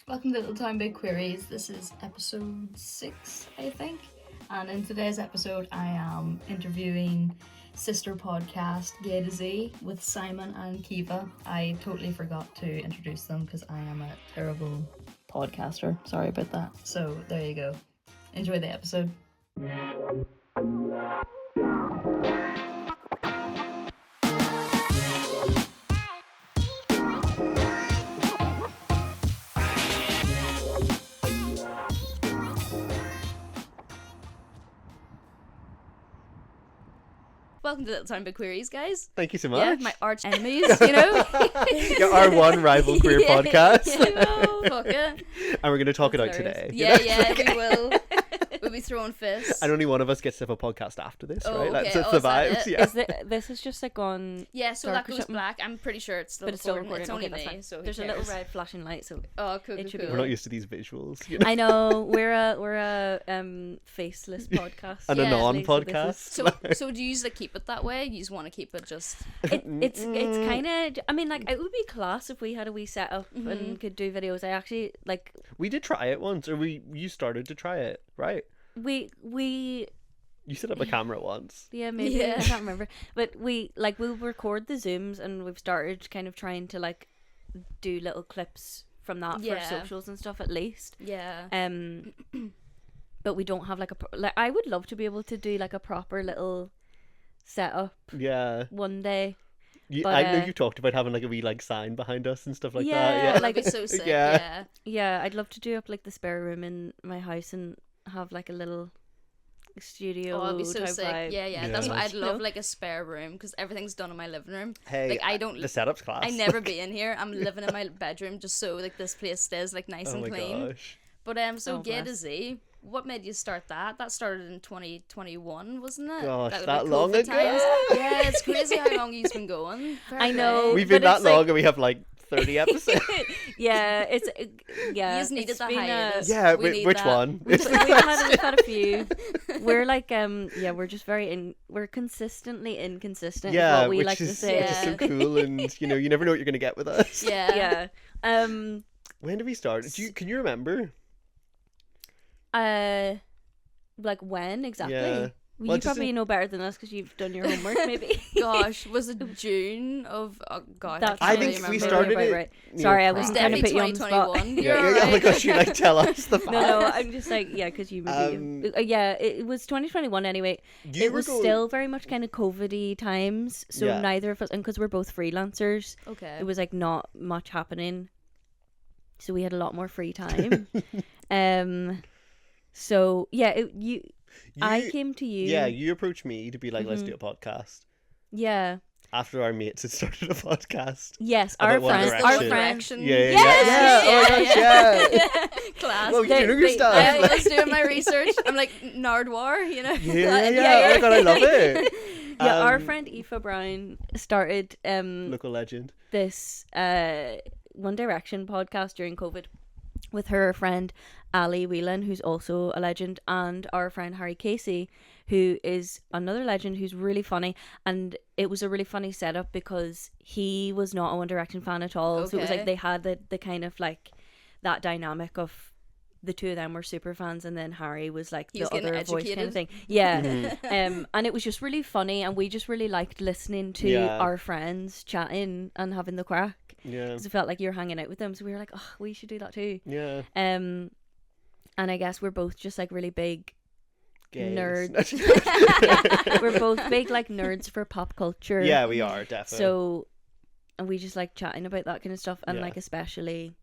Welcome to Little Town Big Queeries. This is episode 6, I think. And in today's episode, I am interviewing sister podcast Gay to Z with Simon and Caoimhe. I totally forgot to introduce them because I am a terrible podcaster. Sorry about that. So there you go. Enjoy the episode. Welcome to Little Town Big Queeries, guys. Thank you so much. Yeah, my arch enemies, you know. You're our one rival queer podcast. Fuck it. And we're going to talk it out Hilarious. today. Yeah, we will. We'll be throwing fists. And only one of us gets to have a podcast after this, right? Okay. That's the vibes. Yeah. This is just like on. Yeah, so dark that or goes something? black. I'm pretty sure it's still But it's still recording. recording. It's only Okay, me, that's so fine. who There's a cares? little red flashing light, so Oh, cool. It should be We're not used to these visuals. You know? I know we're a faceless podcast And a Yeah, non-podcast. So do you usually keep it that way? You just want to keep it just... It's kind of. I mean, like, it would be class if we had a wee setup and could do videos. I actually like. We did try it once, or you started to try it, right? We You set up a camera once. Yeah, maybe. Yeah. I can't remember. But we'll record the Zooms, and we've started kind of trying to like do little clips from that Yeah. for socials and stuff at least. Yeah. But we don't have like I would love to be able to do like a proper little setup Yeah. one day. I know you talked about having like a wee like sign behind us and stuff like Yeah, that. Yeah. That'd be so sick, Yeah. yeah. Yeah, I'd love to do up like the spare room in my house and have like a little studio Oh, it'd be so type sick. vibe. Yeah. That's what I'd You love, know? like a spare room, because everything's done in my living room. Hey, Like, I don't... the setup's class. I never be in here. I'm living in my bedroom just so like this place stays like nice Oh and my clean. gosh. But so Oh, Gay to bless. Z, what made you start that? That started in 2021, wasn't it? Gosh, was that like long COVID ago? times. Yeah, it's crazy how long you've been going. I know. We've But been that it's like- long and we have like 30 episodes. Yeah, it's yeah. You just needed it's the been hiatus. Yeah, We need which that. one? We've had a few. We're like we're just we're consistently inconsistent. Yeah, is what we which like is to say. which is so cool, and you know, you never know what you're gonna get with us. Yeah. Yeah. When did we start? Can you remember? Like when exactly? Yeah. Well, Well, you just probably know better than us because you've done your homework, maybe. Gosh, was it June of... Oh, God. That's I can't think really we remember. started right, it. right. you know, Sorry, I It was wasn't trying to definitely put you on the spot. 2021. Yeah, You're oh my right. gosh, you like tell us the facts. No, I'm just like, yeah, because you maybe. Yeah, it was 2021 anyway. You It were was going- still very much kind of COVID-y times, so Yeah. neither of us, and because we're both freelancers, Okay. it was like not much happening, so we had a lot more free time. So yeah, I came to you. Yeah, you approached me to be like, let's Mhm. do a podcast. Yeah. After our mates had started a podcast. Yes, About our One friends. Direction. Our One friends. Direction. Yeah, Yes! Oh my gosh, yeah. Class. Well, you They- know your they- stuff. I was doing my research. I'm like, Nardwar, you know? Yeah. Oh my god, I love it. Yeah, our Um, friend Aoife Brown started Local legend. this One Direction podcast during COVID with her friend Ali Whelan, who's also a legend, and our friend Harry Casey, who is another legend who's really funny. And it was a really funny setup because he was not a One Direction fan at all. So it was Okay. like they had the kind of like that dynamic of the two of them were super fans, and then Harry was like He the was getting other voice kind educated. of thing. Yeah. Mm-hmm. And it was just really funny, and we just really liked listening to Yeah. our friends chatting and having the crack. Yeah. Because it felt like you're hanging out with them, so we were like, oh, we should do that too. Yeah. And I guess we're both just like really big Gays. nerds. We're both big like nerds for pop culture. Yeah, we are, definitely. So, and we just like chatting about that kind of stuff, and Yeah. like especially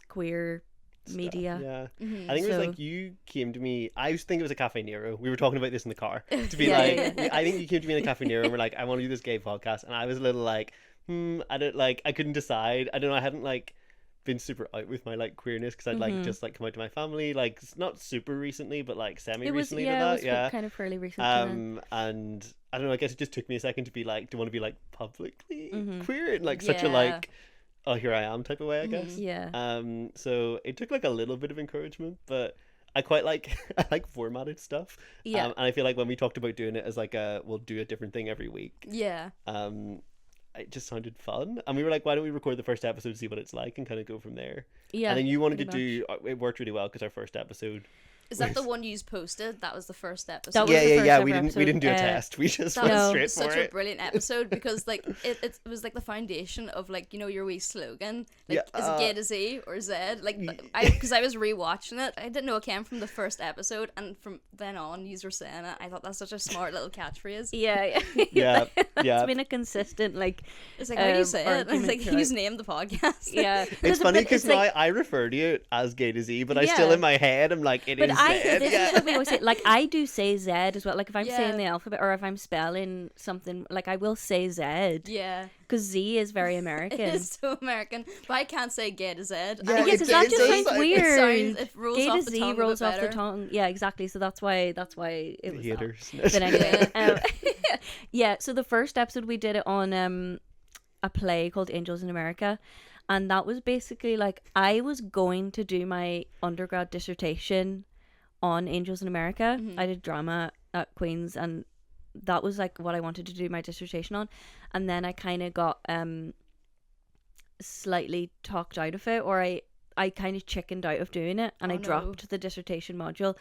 queer Stuff, media. Yeah. Mhm. I think it was So- like you came to me. I used to think it was a Cafe Nero. We were talking about this in the car to be Yeah, like. yeah, I think you came to me in a Cafe Nero and were like, "I want to do this gay podcast," and I was a little like, I don't like. I couldn't decide. I don't know. I hadn't like been super out with my like queerness because I'd like just like come out to my family, like not super recently, but like semi It was recently yeah, to it that. was Yeah. kind of fairly recent. to then. And I don't know. I guess it just took me a second to be like, do you want to be like publicly Mhm. queer in like such a Yeah. like, oh here I am type of way, I guess. Yeah. So it took like a little bit of encouragement, but I quite like I like formatted stuff. Yeah. And I feel like when we talked about doing it as like we'll do a different thing every week. Yeah. it just sounded fun, and we were like, why don't we record the first episode to see what it's like and kind of go from there. Yeah, and then you wanted to pretty do it worked really well because our first episode. Is that the one you posted? That was the first episode. That was Yeah, the yeah, first yeah. ever We didn't do a episode. test. We just That went was straight for such it. a brilliant episode because like it was like the foundation of like, you know, your wee slogan. Like, Yeah, is it gay to Z or Z? Like, because I was rewatching it, I didn't know it came from the first episode, and from then on, you were saying it. I thought that's such a smart little catchphrase. Yeah, Yeah, That's yeah. been a consistent like. It's like, how do you say it? It's argument like, throughout. who's named the podcast? Yeah, It's funny because now like, I refer to it as gay to Z, but I still Yeah. in my head I'm like, it But is I, Z. this Yeah. is what we always say. Like, I do say Z as well. Like, if I'm Yeah. saying the alphabet or if I'm spelling something, like, I will say Z Yeah. because Z is very It American. is so American, but I can't say gay to Z. Yeah, Yeah, it because that does just sounds sound- weird. It rolls Gay off to the Z tongue rolls a bit off the better. tongue. Yeah, exactly. So that's why it was that. Haters. But anyway, yeah. So the first episode we did it on a play called Angels in America, and that was basically like I was going to do my undergrad dissertation on Angels in America. I did drama at Queen's, and that was like what I wanted to do my dissertation on. And then I kind of got slightly talked out of it, or I kind of chickened out of doing it, and Oh, I no. dropped the dissertation module.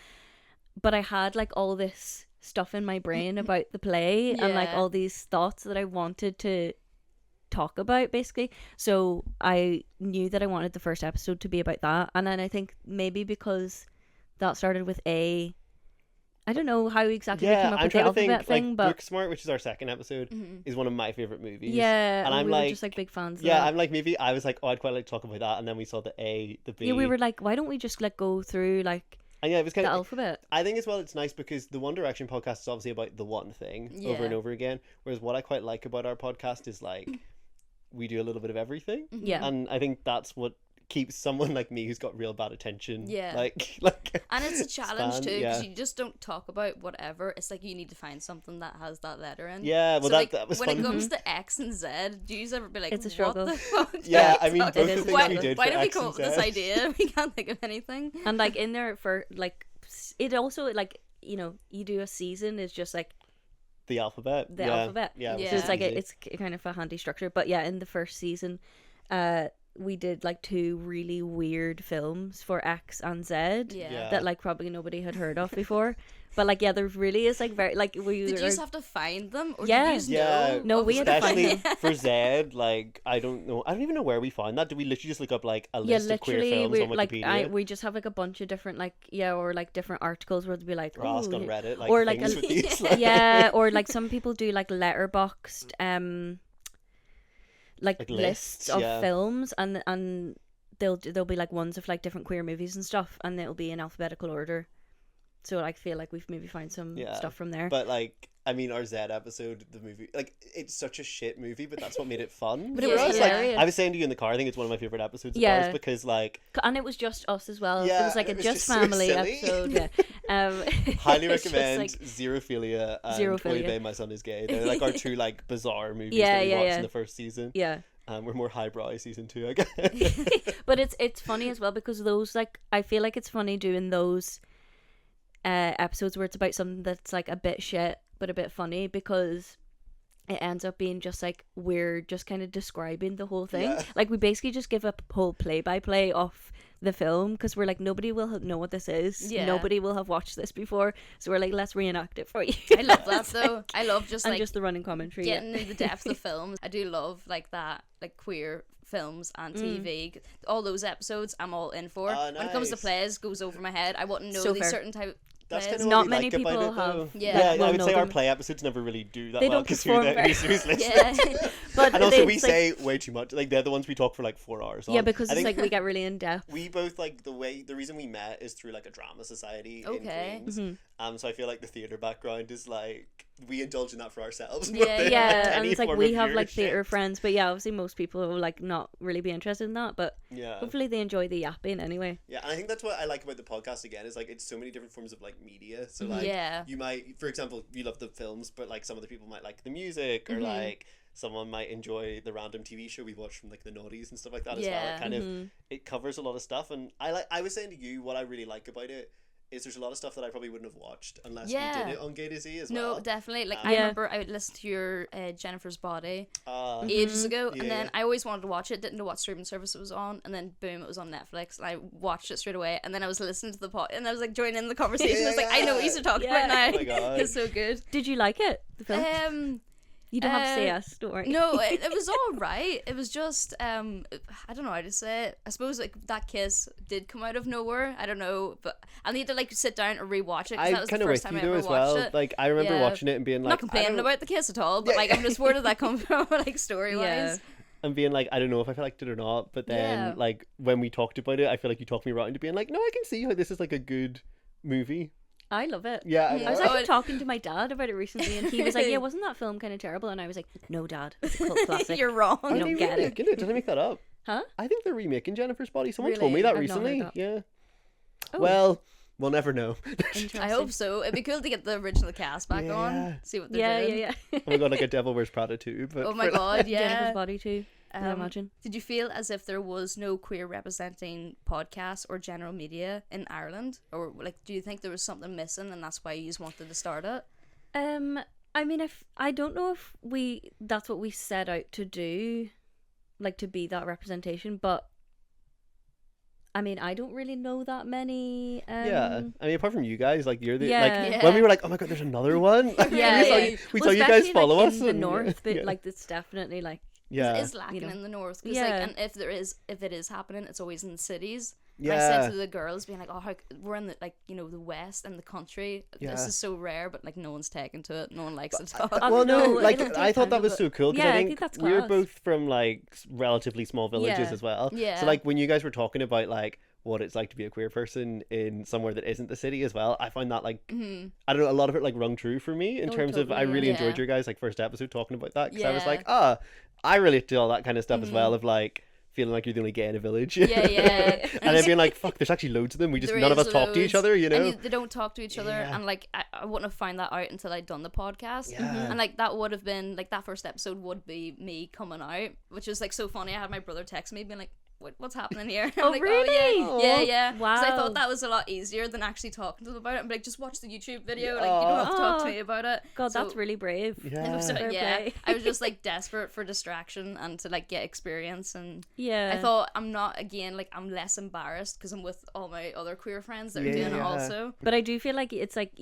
But I had like all this stuff in my brain about the play and like Yeah. all these thoughts that I wanted to talk about basically. So I knew that I wanted the first episode to be about that. And then I think maybe because that started with A, I don't know how exactly we Yeah, came up I'm with the trying to alphabet think. thing, Like but Booksmart, which is our second episode, is one of my favorite movies. yeah, and I'm we like, were just like big fans of yeah, that. I'm like maybe I was like, oh, I'd quite like to talk about that, and then we saw the A, the B. Yeah, we were like, why don't we just like go through like and yeah, it was the kind of. alphabet? I think as well, it's nice because the One Direction podcast is obviously about the one thing over and Yeah. over again. Whereas what I quite like about our podcast is like we do a little bit of everything, Yeah. and I think that's what keeps someone like me who's got real bad attention. Yeah. like. And it's a challenge span, too, because yeah. you just don't talk about whatever. It's like you need to find something that has that letter in. Yeah, well, So, that was when fun. it comes to X and Z, do you ever be like, It's a what struggle. the fuck? Yeah, are I you mean, talking both the about? things why, we did why for did we X come and up with this Z. idea? We can't think of anything. And like in there for like it also like, you know, you do a season is just like The alphabet. the yeah. alphabet. Yeah, Yeah. which So is it's like easy. it's kind of a handy structure. But yeah, in the first season, we did like 2 really weird films for X and Z Yeah. that like probably nobody had heard of before. But like, yeah, there really is like very like we Did you are- just have to find them? Or Yeah. did you just Yeah. know? No, we had to find Especially them. for Zed, like I don't know, I don't even know where we found that. Did we literally just look up like a yeah, list of queer literally, films we on like Wikipedia? we just have like a bunch of different like or like different articles where they'd be like, or ask "Oh, on yeah." Reddit, like or like things a- with these. Like... yeah, or like some people do like letterboxed like lists lists, of yeah. films, and there'll be like ones of like different queer movies and stuff, and it'll be in alphabetical order. So I feel like we've maybe found some Yeah, stuff from there. But like, I mean, our Zed episode, the movie, like it's such a shit movie, but that's what made it fun. But it for was us. Like, hilarious. I was saying to you in the car, I think it's one of my favorite episodes of Yeah. ours because like And it was just us as well. Yeah, it was like a it was just just so family silly. episode. Yeah. highly it's just, recommend like- Zerophilia and Zerophilia. Caoimhe, My Son Is Gay. They're like our 2 like bizarre movies Yeah, that we yeah, watched yeah. in the first season. yeah. We're more highbrow season 2, I guess. But it's funny as well because those like I feel like it's funny doing those episodes where it's about something that's like a bit shit but a bit funny because it ends up being just like we're just kind of describing the whole thing. Yeah. Like we basically just give a whole play-by-play of the film because we're like nobody will know what this is. Yeah. Nobody will have watched this before, so we're like, let's reenact it for you. I love that though. I love just and like just the running commentary. getting into the depth of films. I do love like that, like queer films and TV. All those episodes I'm all in for. Oh, When it comes to nice. plays, goes over my head. I wouldn't know So these fair. certain type That's plays. kind of Not what we many like about people it, though. have- Yeah. yeah, like, I will would know say our them. play episodes never really do that They well don't because perform very- who's listening. Yeah. But And also it's we like- say way too much. Like they're the ones we talk for like 4 hours on. yeah, because I it's think like we get really in depth. we both like the reason we met is through like a drama society Okay. in Queens. Mm-hmm. So I feel like the theatre background is like we indulge in that for ourselves. Yeah, more than Yeah, and any it's like form we of have like viewership. theatre friends, but yeah, obviously most people will like not really be interested in that, but Yeah. hopefully they enjoy the yapping anyway. Yeah, and I think that's what I like about the podcast again is like it's so many different forms of like media. So like Yeah. you might, for example, you love the films, but like some other people might like the music, Mm-hmm. or like someone might enjoy the random TV show we watch from like the noughties and stuff like that as well. Yeah. It kind Mm-hmm. of it covers a lot of stuff, and I was saying to you what I really like about it is there's a lot of stuff that I probably wouldn't have watched unless we Yeah. did it on Gay to Z as well. No, definitely. Like, Um, I Yeah. remember I would listen to your Jennifer's Body Uh, ages ago, Yeah, and then yeah. I always wanted to watch it, didn't know what streaming service it was on, and then boom, it was on Netflix, and I watched it straight away, and then I was listening to the pod, and I was like joining in the conversation. I was like, I know what you're talking Yeah. about now. Oh my God. It's so good. Did you like it? The film? You don't have to say yes, don't worry. No, it was all right. It was just I don't know how to say it. I suppose like that kiss did come out of nowhere. I don't know, but I need to like sit down and rewatch it because that I'm was the kind of first with time you I though ever as watched well. it. Like I remember Yeah. watching it and being I'm like, not complaining about the kiss at all, but like I'm just where did that come from, like story wise. and being like, I don't know if I liked it or not. But then Yeah. like when we talked about it, I feel like you talked me right into being like, no, I can see how this is like a good movie. I love it. Yeah, I was Oh, actually it- talking to my dad about it recently, and he was like, "Yeah, wasn't that film kind of terrible?" And I was like, "No, Dad, it's a cult classic." You're wrong. You don't get it. remaking it. Did I make that up? Huh? I think they're remaking Jennifer's Body. Someone told me Really? that I've not heard recently. that. Yeah. Oh. Well, we'll never know. Interesting. I hope so. It'd be cool to get the original cast back Yeah. on, see what they're Yeah, doing. yeah, yeah. Oh my god, like a Devil Wears Prada too. But Oh my for that- god, yeah. Jennifer's Body too. I Um, imagine. Did you feel as if there was no queer representing podcasts or general media in Ireland? Or like do you think there was something missing and that's why you just wanted to start it? I mean, if I don't know if that's what we set out to do, like to be that representation, but I mean, I don't really know that many. Yeah, I mean, apart from you guys, like you're the Yeah. like Yeah. when we were like, oh my god, there's another one. Yeah, we yeah. saw, you, we Well, saw you guys especially, follow like, us in the and- north, but yeah. like it's definitely like yeah, It is lacking know. in the north. 'Cause, Yeah. like, and if it is happening, it's always in the cities. And I yeah. said to the girls, being like, "Oh, we're in the like the west and the country. This Yeah. is so rare, but like no one's taken to it. No one likes it. All. Well, no, no, like it'll take I thought time that to was put- so cool because Yeah, I I think think that's we were class. both from like relatively small villages Yeah. as well. Yeah. So like when you guys were talking about like what it's like to be a queer person in somewhere that isn't the city as well, I find that like I don't know, a lot of it like rung true for me in Oh, terms of I totally, really yeah. enjoyed your guys like first episode talking about that because I was Yeah. like, I relate to all that kind of stuff as well of like feeling like you're the only gay in a village. Yeah, yeah. And then being like, fuck, there's actually loads of them. We just There none of us is talk to each loads. other, you know? And they don't talk to each other, Yeah. and like I wouldn't have found that out until I'd done the podcast. Yeah. And like that would have been like that first episode would be me coming out, which is like so funny. I had my brother text me being like, what's happening here? I'm Oh, like, really? Oh, yeah, yeah. Because I Wow. thought that was a lot easier than actually talking to them about it. I'm like, just watch the YouTube video. Like, you don't have to talk to Oh. me about it. God, So- that's really brave. Yeah. So, Fair yeah, play. I was just like desperate for distraction and to like get experience, and Yeah. I thought I'm not again like I'm less embarrassed because I'm with all my other queer friends that are doing it Yeah. also. But I do feel like it's like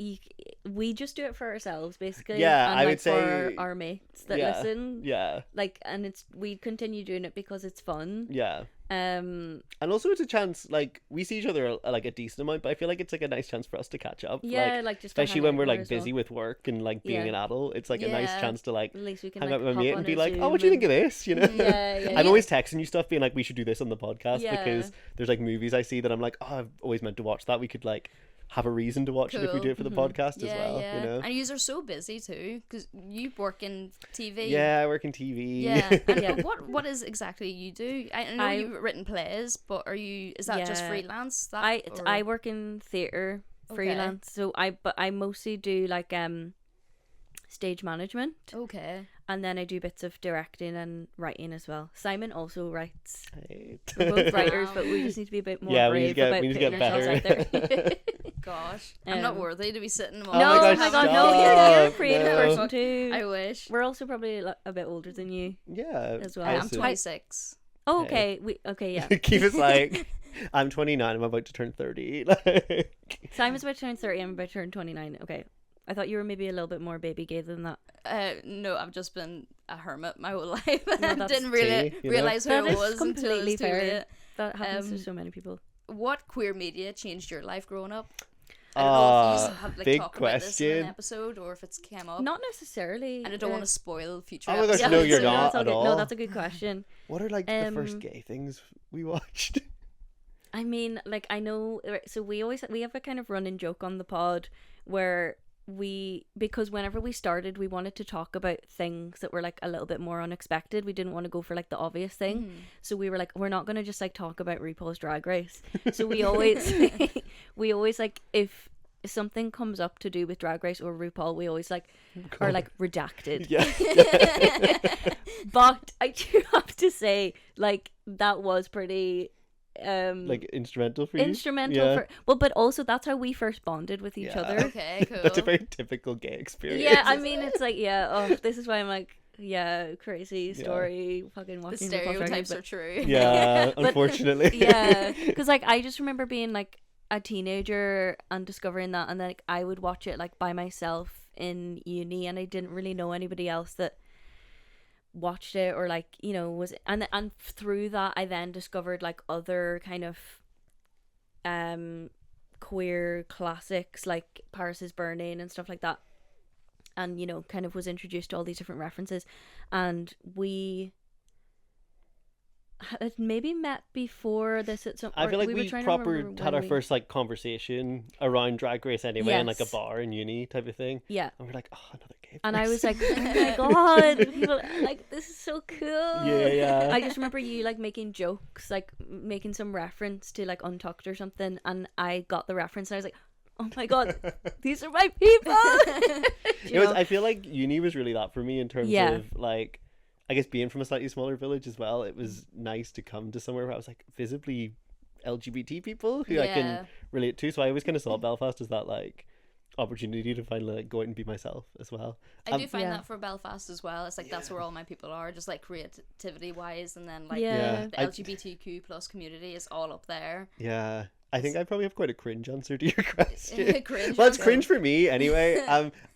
we just do it for ourselves, basically. Yeah, and I like would say- for our mates that Yeah. listen. Yeah. Like, and we continue doing it because it's fun. Yeah. Um. And also it's a chance, like, we see each other like a decent amount, but I feel like it's like a nice chance for us to catch up. Yeah, like just to especially hang when out we're more like as well. busy with work and like being Yeah. an adult. It's like a nice Yeah. chance to like At least we can hang like out with my hop mate on and be a like, Zoom oh, what do you and- think of this? You know? Yeah, yeah. I'm always texting you stuff being like, we should do this on the podcast Yeah. because there's like movies I see that I'm like, oh, I've always meant to watch that. We could like have a reason to watch it if we Cool. do it for the podcast Yeah, as well, yeah. you know? And you are so busy too because you work in TV. Yeah, I work in TV. Yeah. And Yeah. what is exactly you do? I know you've written plays, but is that just Yeah. freelance? That I work in theater freelance, so I mostly do like stage management, Okay. and then I do bits of directing and writing as well. Simon also writes. Right. We're both writers, Wow. but we just need to be a bit more Yeah, we brave need to get- about we need to putting get ourselves out there. Gosh, I'm not Um, worthy to be sitting. Oh no, my oh gosh, my god, stop. no, you're a creative No. person too. I wish. We're also probably a bit older than you Yeah. as well. I I'm assume. 26. Oh, Hey. okay. Okay, yeah. Keep it like, I'm 29, I'm about to turn 30. Like, Simon's about to turn 30, I'm about to turn 29. Okay. I thought you were maybe a little bit more baby gay than that. No, I've just been a hermit my whole life. No, I that's didn't really tea, you know? realize who That I is was until it completely was too fair. late. That happens to Um, so many people. What queer media changed your life growing up? I don't know if you have like big talked about this in question. an episode or if it's came up. Not necessarily. And I don't want to spoil future Oh my gosh, episodes. no, you're so not that's at good. all. No, that's a good question. What are like the first Um, gay things we watched? I mean, like, I know, so we have a kind of running joke on the pod where because whenever we started, we wanted to talk about things that were like a little bit more unexpected. We didn't want to go for like the obvious thing. So we were like, we're not going to just like talk about RuPaul's Drag Race. So we always, like, if something comes up to do with Drag Race or RuPaul, we always like, are like redacted. Yeah. But I do have to say, like, that was pretty like instrumental for you. instrumental for well, but also that's how we first bonded with each Yeah. other. Okay, cool. That's a very typical gay experience. Yeah, I mean, it's like, yeah, oh, this is why I'm like, yeah, crazy story, fucking The watching RuPaul's stereotypes Drag are Race, true. Yeah, But- unfortunately. yeah, because like I just remember being like a teenager and discovering that, and then like, I would watch it like by myself in uni, and I didn't really know anybody else that watched it or like, you know, was, and through that I then discovered like other kind of queer classics like Paris is Burning and stuff like that, and you know, kind of was introduced to all these different references, and we had maybe met before this at some. I feel like were we trying to proper remember had when our first like conversation around Drag Race anyway, in like a Yes. bar in uni type of thing. Yeah, And we're like, oh, another gay and I person. was like, oh my god, people like, this is so cool. Yeah. I just remember you like making jokes, like making some reference to like Untucked or something, and I got the reference, and I was like, oh my god, these are my people. It was. I feel like uni was really that for me in terms Yeah. of like, I guess being from a slightly smaller village as well. It was nice to come to somewhere where I was like visibly LGBT people who I Yeah. can relate to. So I always kind of saw Belfast as that like opportunity to finally like go out and be myself as well. I do find Yeah. that for Belfast as well. It's like that's where all my people are, just like creativity wise, and then like Yeah. the I- LGBTQ plus community is all up there. Yeah. I think I probably have quite a cringe answer to your question. Cringe Well, it's answer. cringe for me anyway.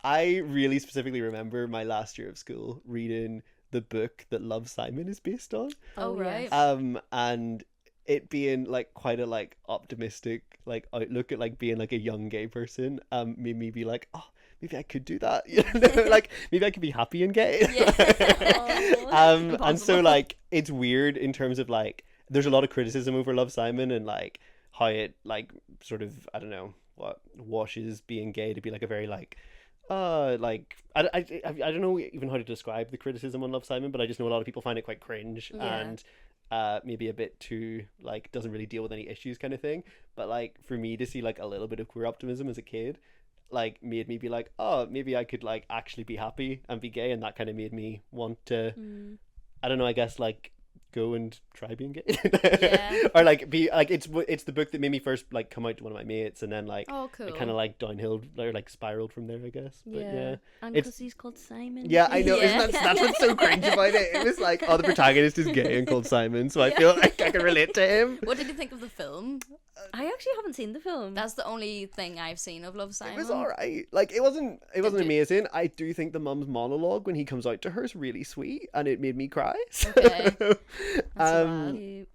I really specifically remember my last year of school reading the book that Love, Simon is based on. Oh, right. And it being like quite a like optimistic like outlook at like being like a young gay person made me be like, oh, maybe I could do that. You know, like maybe I could be happy and gay. And so Impossible. like it's weird in terms of like there's a lot of criticism over Love, Simon and like how it like sort of, I don't know what, washes being gay to be like a very like like I don't know even how to describe the criticism on Love, Simon, but I just know a lot of people find it quite cringe Yeah. and maybe a bit too like doesn't really deal with any issues kind of thing. But like for me to see like a little bit of queer optimism as a kid like made me be like, oh, maybe I could like actually be happy and be gay, and that kind of made me want to I don't know, I guess like go and try being gay. Yeah. Or like be like it's the book that made me first like come out to one of my mates, and then like Oh, cool. it kind of like downhill or like spiraled from there, I guess. But yeah. And It's- because he's called Simon. Yeah, I know. Yeah. Isn't that's what's so cringe about it. It was like, oh, the protagonist is gay and called Simon, so I feel like I can relate to him. What did you think of the film? I actually haven't seen the film. That's the only thing I've seen of Love, Simon. It was alright. Like it wasn't you- amazing. I do think the mum's monologue when he comes out to her is really sweet, and it made me cry. So, Okay. That's um, rad. Cute.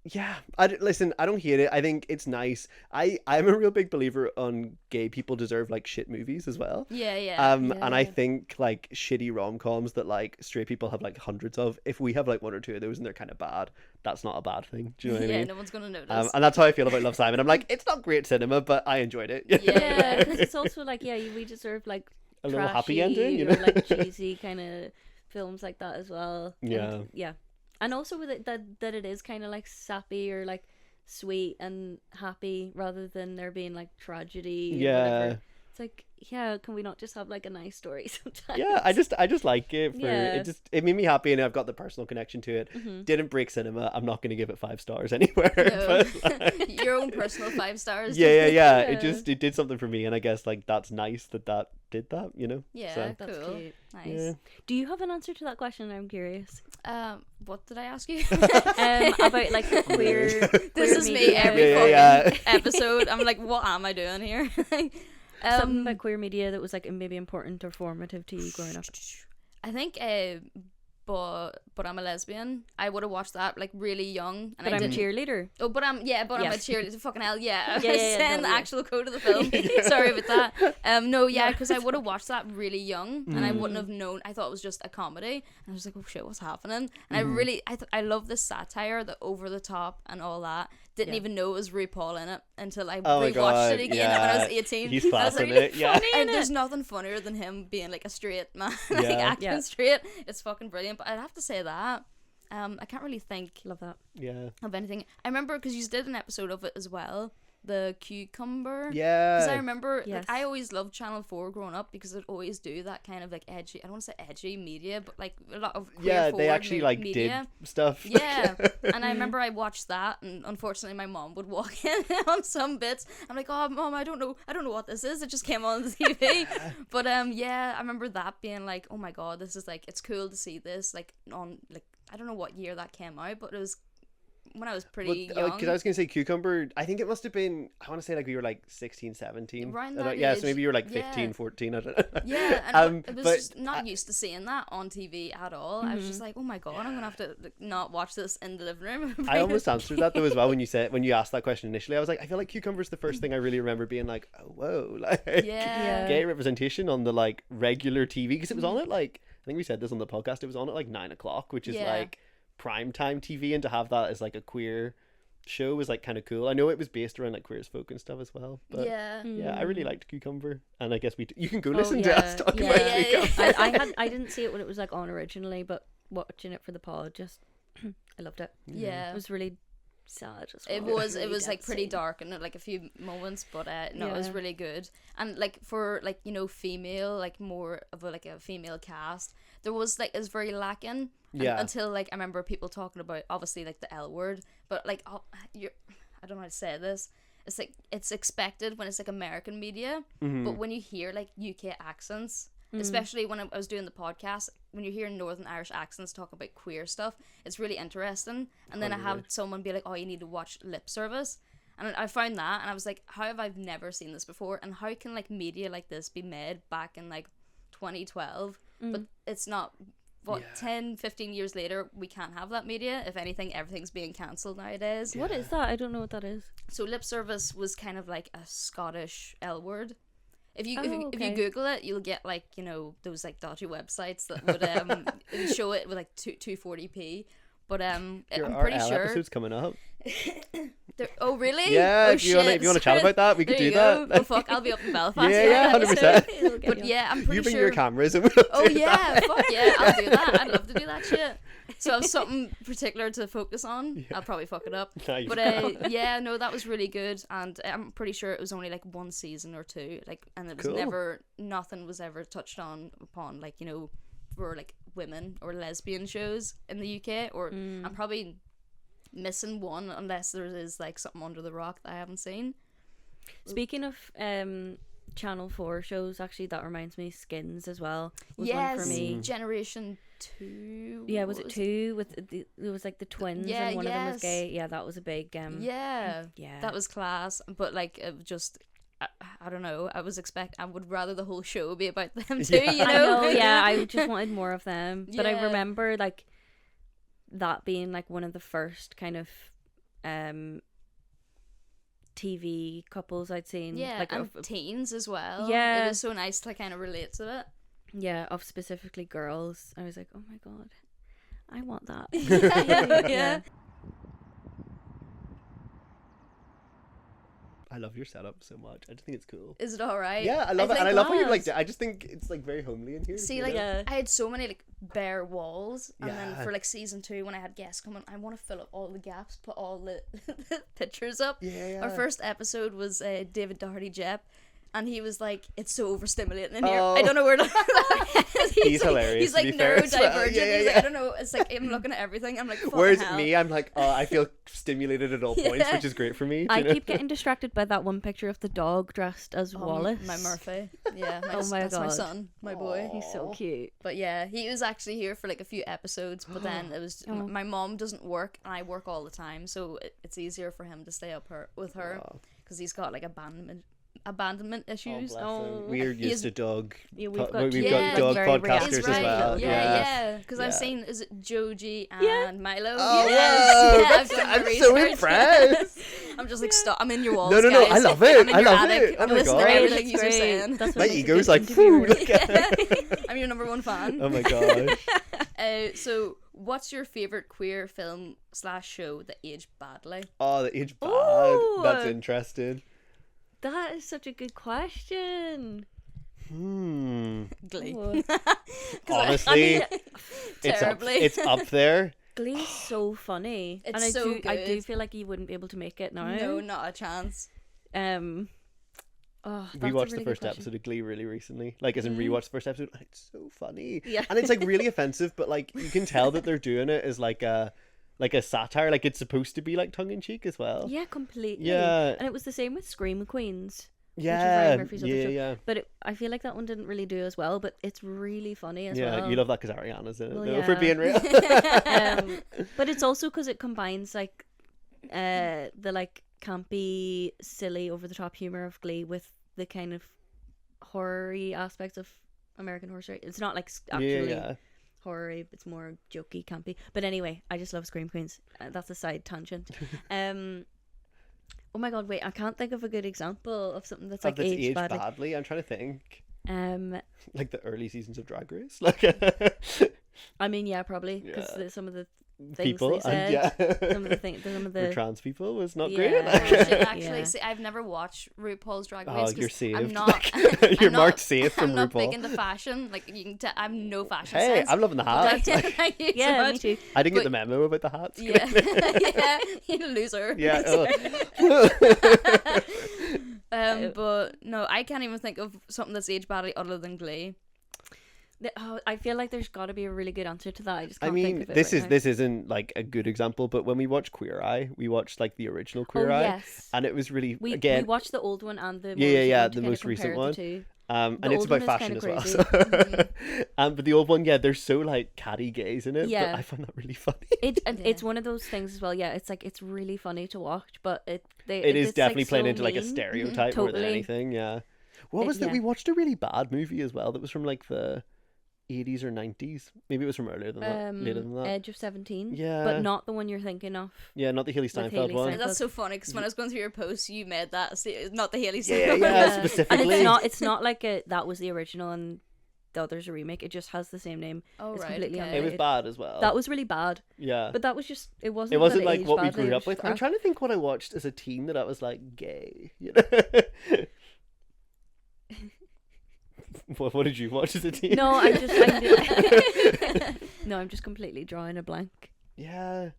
yeah, listen, I don't hate it. I think it's nice. I'm a real big believer on gay people deserve like shit movies as well. Yeah, yeah. And I think like shitty rom-coms that like straight people have like hundreds of, if we have like one or two of those and they're kind of bad, that's not a bad thing. Do you know what I yeah, mean? no one's gonna notice. And that's how I feel about Love, Simon. I'm like, it's not great cinema, but I enjoyed it. Yeah, because it's also like, yeah, we deserve like A little happy trashy ending, you or, know? like cheesy kind of films like that as well. Yeah. And, yeah, and also with it that it is kind of like sappy or like sweet and happy rather than there being like tragedy. Or Yeah. whatever. It's like, yeah, can we not just have like a nice story sometimes? Yeah, I just like it for Yeah. it made me happy, and I've got the personal connection to it. Mhm. Didn't break cinema. I'm not going to give it 5 stars anywhere. No. But, like, Your own personal 5 stars. yeah. Yeah. It did something for me, and I guess like that's nice that did that, you know. Yeah, So, That's cool. cute. Nice. yeah. Do you have an answer to that question? I'm curious. What did I ask you? About like queer. This is me every Yeah. fucking episode. I'm like, what am I doing here? Something about queer media that was like maybe important or formative to you growing up. I think but I'm a lesbian. I would have watched that like really young, and But I I'm a didn't. cheerleader. Oh, but I'm Yes. a cheerleader. Fucking hell, yeah. Yeah, yeah, Saying no, the yeah. actual code of the film. Sorry about that. No, yeah, because I would have watched that really young, and I wouldn't have known. I thought it was just a comedy, and I was like, oh shit, what's happening? And I really, I love the satire, the over the top, and all that. Didn't Yeah. even know it was RuPaul in it until I Oh my rewatched God, it again when I was yeah. 18. He's And I was classing like, it, yeah. and there's nothing funnier than him being like a straight man, like Yeah. acting Yeah. straight. It's fucking brilliant. But I'd have to say that. I can't really think Love that. Yeah. of anything. I remember because you did an episode of it as well, the cucumber. Because I Yeah. remember, Yes. like, I always loved Channel 4 growing up because it always do that kind of like edgy, I don't want to say edgy media, but like a lot of queer Yeah, they forward actually like media. did stuff. Yeah, and I remember I watched that, and unfortunately my mom would walk in on some bits. I'm like, oh mom, I don't know what this is. It just came on the TV. But yeah, I remember that being like, oh my god, this is like, it's cool to see this like on like, I don't know what year that came out, but it was when I was pretty young. Because I was going to say cucumber, I think it must have been, I want to say like we were like 16, 17. Around I don't- that yeah, age. so maybe you were like Yeah. 15, 14, I don't know. Yeah, and I was but just not used to seeing that on TV at all. I was just like, oh my god, I'm gonna have to like, not watch this in the living room. I almost answered that though as well when you asked that question initially. I was like, I feel like cucumber's the first thing I really remember being like, oh whoa, like Yeah. gay representation on the like regular TV, because it was on at like, I think we said this on the podcast, it was on at like 9 o'clock, which is Yeah. like prime time TV, and to have that as like a queer show was like kind of cool. I know it was based around like queer as folk and stuff as well, but Yeah. yeah, I really liked Cucumber, and I guess you can go Oh, listen to yeah, us talk yeah, about yeah, yeah. Cucumber. I didn't see it when it was like on originally, but watching it for the pod, just I loved it. Yeah. It was really sad as well. It was Really like pretty devastating. dark and like a few moments, but no, it was Yeah. really good. And like for like, you know, female, like more of a like a female cast, there was like, it's very lacking. Yeah. Until like I remember people talking about obviously like the L word, but like I don't know how to say this. It's like it's expected when it's like American media, but when you hear like UK accents, especially when I was doing the podcast, when you hear Northern Irish accents talk about queer stuff, it's really interesting. And then I had someone be like, "Oh, you need to watch Lip Service," and I found that, and I was like, "How have I never seen this before? And how can like media like this be made back in like 2012, but it's not." What, 10, 15 years later, we can't have that media. If anything, everything's being cancelled nowadays. What is that? I don't know what that is. So Lip Service was kind of like a Scottish L word. If you Oh, if you okay. Google it, you'll get like, you know, those like dodgy websites that would show it with like 240p. But I'm Our pretty L sure. episode's coming up. Oh really? Yeah, Oh, if you want to chat about that, we could There you do go. that. Oh fuck, I'll be up in Belfast. Yeah, for that 100%. episode. But yeah, I'm pretty You bring sure. your cameras and we'll Oh do yeah, that. fuck yeah, I'll do that. I'd love to do that shit. So I have something particular to focus on. I'll probably fuck it up. No, you But yeah, no, that was really good, and I'm pretty sure it was only like one season or two, like, and it was Cool. nothing was ever touched upon, like, you know, for like women or lesbian shows in the UK, or I'm probably missing one unless there is like something under the rock that I haven't seen. Speaking of Channel 4 shows, actually, that reminds me, Skins as well was Yes, one for me. Generation 2. Yeah, was what it 2? It was like the twins Yeah, and one of them was yes. gay. Yeah, that was a big Yeah, yeah. that was class, but like it was just. I don't know. I would rather the whole show be about them too. Yeah. You I know? know, yeah, I just wanted more of them. But I Yeah. remember like that being like one of the first kind of TV couples I'd seen. Yeah, like and teens as well. Yeah. It was so nice to kind of relate to it. yeah, of specifically girls. I was like, oh my god, I want that. Yeah. I love your setup so much. I just think it's cool. Is it alright? Yeah, I love it, and I think- love how you Yes. like. I just think it's like very homely in here. See, you like, know? Yeah. I had so many like bare walls, and then Yeah. for like season 2, when I had guests coming, I want to fill up all the gaps, put all the pictures up. Yeah. Our first episode was David Doherty Jepp, and he was like, "It's so overstimulating in here. Oh. I don't know where to." He's hilarious, He's to like be fair, as well. neurodivergent. Yeah, He's yeah, like, I don't know. It's like I'm looking at everything. I'm like, fucking Whereas hell. me, I'm like, oh, I feel stimulated at all points, Yeah. which is great for me. do I you know? keep getting distracted by that one picture of the dog dressed as Wallace. My Murphy. Yeah, Oh my that's my God. son, my boy. He's so cute. But yeah, he was actually here for like a few episodes, but then it was Oh. my mom doesn't work and I work all the time, so it's easier for him to stay up with her Aw. because he's got like abandonment Oh, issues. bless Oh. him. We're He is- used to dog. Yeah, we've we've got Yeah, got dog very podcasters He's as right. well. Yeah. Because I've Yeah. seen, is it Joji and Yeah. Milo? Oh, Yes. wow, Yeah, that's- I've done my I'm so research. impressed. I'm just like, stop. I'm in your walls. No, guys. I love it. I'm in I your love attic. it. Oh I'm my listening God. to everything That's you're great. saying. That's My what makes a ego's good like, interviewer. phew, look I'm your number one fan. Oh my gosh. So, what's your favorite queer film / show that aged badly? Oh, the age bad. Ooh. That's interesting. That is such a good question. Glee. Oh. Honestly, Terribly. it's up there. Glee's so funny. It's and I so do good. I do feel like you wouldn't be able to make it now. No, not a chance. Oh, We that's a watched really the good first question. episode of Glee really recently. Like, as in rewatched the first episode, and it's so funny. Yeah. And it's like really offensive, but like you can tell that they're doing it as like a satire. Like it's supposed to be like tongue in cheek as well. Yeah, completely. Yeah. And it was the same with Scream Queens. Yeah. Ryan Murphy's other Yeah. show. Yeah. But I feel like that one didn't really do as well, but it's really funny as Yeah. well. You love that because Ariana's in it. Well, No, for yeah. being real. But it's also because it combines like the like campy, silly, over the top humor of Glee with the kind of horror-y aspects of American Horror Story. It's not like actually yeah. horror-y, it's more jokey, campy. But anyway, I just love Scream Queens. That's a side tangent. Oh my god, wait, I can't think of a good example of something that's like That's aged badly. badly. I'm trying to think. Um, Like the early seasons of Drag Race. Like I mean, yeah, probably because Yeah. some of the things people they said, and some of the things, some of for the trans people was not Yeah. great. Oh, Like, Shit, actually, Yeah. see, I've never watched RuPaul's Drag Race. oh, 'cause you're saved. I'm not. You're I'm marked not, safe from I'm not RuPaul. big into fashion. Like you can tell, I'm no fashion Hey, sense. I'm loving the hat. Thank you so yeah, me much. too. I didn't get But- the memo about the hats. Yeah, yeah, you loser. Yeah. But no, I can't even think of something that's aged badly other than Glee. I feel like there's got to be a really good answer to that. I just I can't think mean, of it this right is now. this isn't like a good example, but when we watched Queer Eye, we watched like the original Queer Oh Eye, yes, and it was really we again, watched the old one and the Yeah, more yeah, recent the one most to recent compare the two. and it's old about one is fashion as kinda well. crazy. So. But the old one, yeah, there's so like catty gays in it. Yeah. But I find that really funny. It's one of those things as well. Yeah, it's like it's really funny to watch, but It is it's, definitely like, playing so into like a mean. stereotype more than Totally. anything. Yeah. What was that? yeah. We watched a really bad movie as well that was from like the 80s or 90s. Maybe it was from earlier than that, later than that. Edge of 17. Yeah. But not the one you're thinking of. Yeah, not the Haley With Steinfeld Haley one. Steinfeld. That's so funny because when I was going through your posts, you made that not the Haley Yeah, Steinfeld. yeah, And specifically. it's not like that was the original and the other's a remake. It just has the same name. Oh, It's right. completely Okay. It was bad as well. That was really bad. Yeah. But that was just it wasn't It wasn't that like aged what we badly, grew it up was with. just I'm crap. trying to think what I watched as a teen that I was like gay. You know? What did you watch as a teen? No, I'm just completely drawing a blank. Yeah.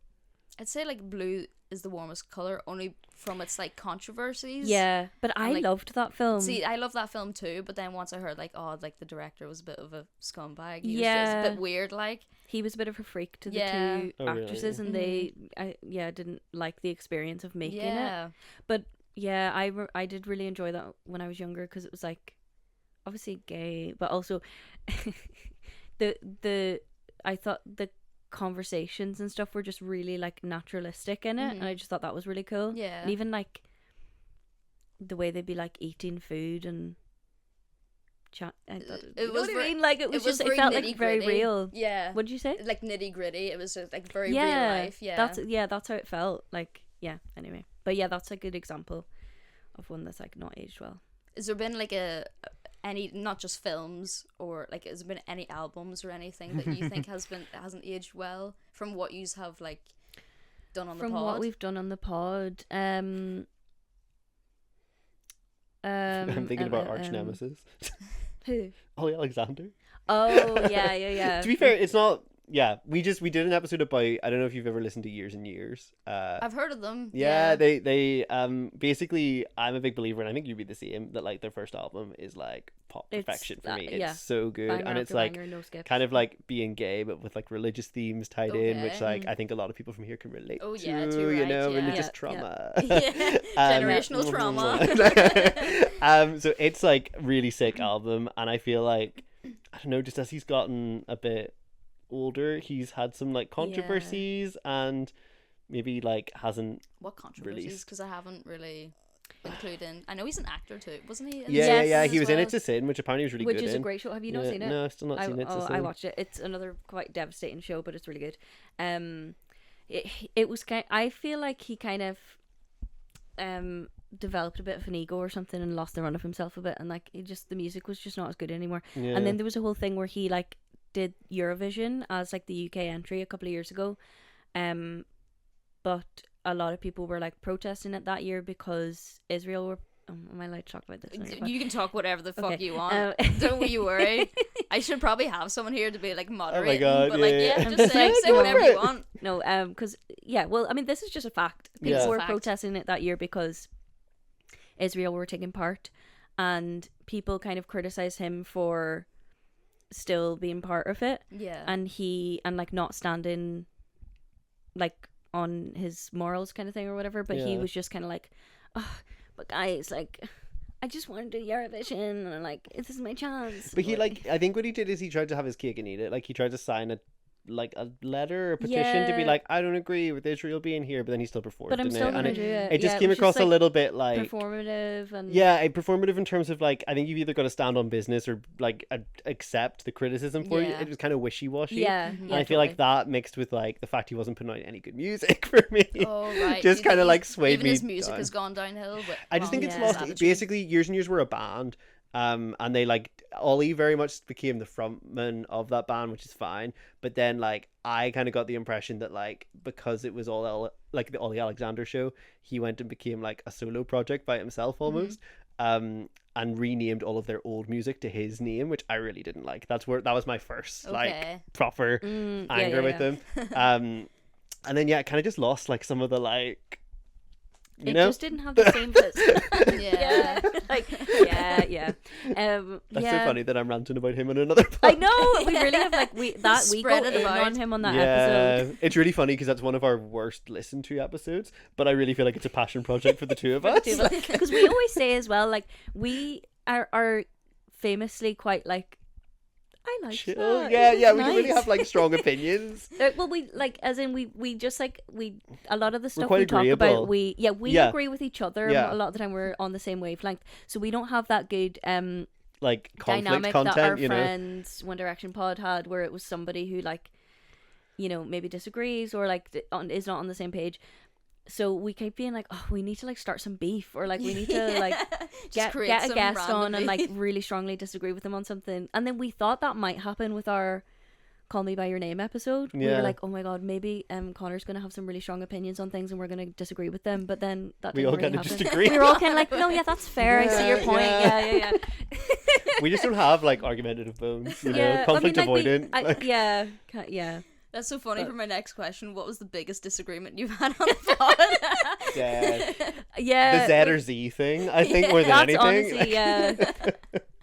I'd say like blue is the warmest color, only from its like controversies. Yeah, but I like- loved that film. See, I love that film too, but then once I heard like, oh, like the director was a bit of a scumbag. He was Yeah. just a bit weird, like. He was a bit of a freak to the Yeah. two Oh, really? actresses, and they, didn't like the experience of making it. Yeah. But yeah, I did really enjoy that when I was younger because it was like, obviously gay, but also I thought the conversations and stuff were just really like naturalistic in it, and I just thought that was really cool. Yeah. And even like the way they'd be like eating food and chat. I thought, It you know was what I very- mean? Like it was just it felt like very nitty-gritty. real. Yeah. What did you say? Like nitty gritty. It was just like very Yeah, real life. Yeah. that's how it felt. Like anyway, but yeah, that's a good example of one that's like not aged well. Has there been like any not just films or like has there been any albums or anything that you think hasn't aged well from what you have like done on the From pod? what we've done on the pod, I'm thinking about arch nemesis. Who? Ollie Alexander. Oh yeah. To be fair, it's not. Yeah, we did an episode about. I don't know if you've ever listened to Years and Years. I've heard of them. Yeah, they basically, I'm a big believer, and I think you'd be the same, that like their first album is like pop It's, perfection for me. yeah. It's so good, Banger and it's after like banger, no skips. kind of like being gay, but with like religious themes tied in, which Okay. like I think a lot of people from here can relate Oh, to. yeah, too You right, know, yeah. religious Yeah, trauma. Yeah. Generational trauma. So it's like really sick album, and I feel like I don't know, just as he's gotten a bit older, he's had some like controversies and maybe like hasn't What controversies? Released. Because I haven't really been clued in. I know he's an actor too, wasn't he? in Yes. yeah as he was in well? It's a Sin, which apparently was really Which good is a in. great show. Have you not seen it? No, I've still not seen it. It's a I Sin. watched it. It's another quite devastating show, but it's really good. It was kind. I feel like he kind of developed a bit of an ego or something and lost the run of himself a bit, and like the music was just not as good anymore. Yeah. And then there was a whole thing where he like did Eurovision as like the UK entry a couple of years ago, but a lot of people were like protesting it that year because Israel were. Am I allowed to talk about this? on your pod? You can talk whatever the fuck Okay. you want. Don't you worry. I should probably have someone here to be like moderating, God, but like yeah. yeah, just say Yeah, go whatever for you it. want. No, because well, I mean, this is just a fact. People Yeah. were Fact. protesting it that year because Israel were taking part, and people kind of criticized him for still being part of it, and like not standing like on his morals kind of thing or whatever, but he was just kind of like, oh, but guys, like, I just want to do Eurovision, and like, this is my chance. But he like, I think what he did is he tried to have his cake and eat it. Like, he tried to sign a letter or a petition to be like, I don't agree with Israel being here, but then he still performed. But I'm still gonna do it. It just came across a little bit like performative, and performative in terms of like, I think you've either got to stand on business or like accept the criticism for you. It was kind of wishy-washy. And I feel like that mixed with like the fact he wasn't putting out any good music for me. Oh right. Just kind of like swayed even me. His music down. has gone downhill. But I just think it's lost. Basically, Years and Years were a band. And they like, Ollie very much became the frontman of that band, which is fine. But then like, I kind of got the impression that like, because it was all like the Ollie Alexander show, he went and became like a solo project by himself almost. And renamed all of their old music to his name, which I really didn't like. That was my first like proper anger with him. And then it kind of just lost like some of the like, you know? Just didn't have the same bits. That's so funny that I'm ranting about him on another podcast. I know, we really have like we go in on him on that episode. It's really funny because that's one of our worst listened to episodes, but I really feel like it's a passion project for the two of us. Because we always say as well, like, we are famously quite like, I like chill. that. We don't really have like strong opinions. Well, we like, as in we just like, a lot of the stuff quite we talk agreeable. about, we agree with each other. A lot of the time we're on the same wavelength, so we don't have that good like conflict dynamic content, that our you know? friends One Direction pod had, where it was somebody who like, you know, maybe disagrees or like is not on the same page. So we keep being like, oh, we need to like start some beef, or like we need to like get a guest on and like really strongly disagree with them on something. And then we thought that might happen with our Call Me By Your Name episode. We were like, oh my god, maybe Connor's gonna have some really strong opinions on things and we're gonna disagree with them. But then that didn't really happen. Disagree. We were all kind of like, no, yeah, that's fair. I see your point. Yeah. We just don't have like argumentative bones, you know, conflict avoidant. Yeah. That's so funny. For my next question, what was the biggest disagreement you've had on the pod? The Z or Z thing, I think, more than anything.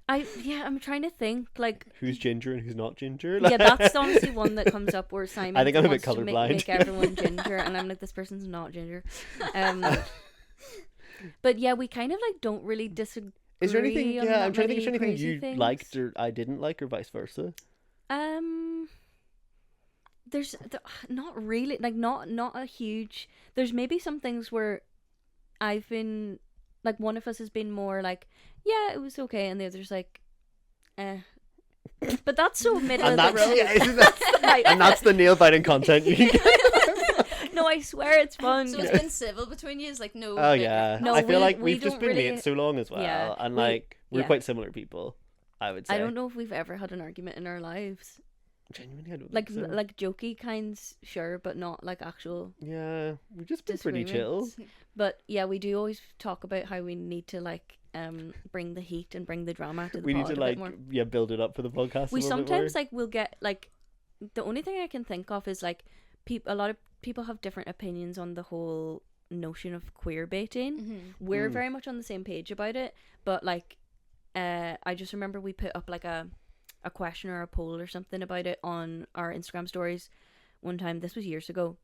Honestly, I'm trying to think, like, who's ginger and who's not ginger. Yeah, that's honestly one that comes up where Simon I think I'm a bit wants to colorblind. make everyone ginger, and I'm like, this person's not ginger. But yeah, we kind of like don't really disagree. Is there anything? Yeah, I'm trying to think. Is there anything you things. liked or I didn't like, or vice versa? There's not really, like, not a huge. There's maybe some things where I've been like, one of us has been more like, yeah, it was okay, and the other's like, but that's so middle of the road. And that's the nail biting content you can get. No, I swear it's fun. So it's been civil between you. It's like no. Oh yeah. No, I feel like we we've just don't been really... mates so long as well, and like we're quite similar people, I would say. I don't know if we've ever had an argument in our lives. Genuinely, I don't like think so. Like jokey kinds, sure, but not like actual. Yeah, we've just been pretty chill. But yeah, we do always talk about how we need to like bring the heat and bring the drama to the pod. We need to like more. Build it up for the podcast. We sometimes like we'll get like, the only thing I can think of is like a lot of people have different opinions on the whole notion of queer baiting. We're very much on the same page about it, but like I just remember we put up like a question or a poll or something about it on our Instagram stories one time. This was years ago,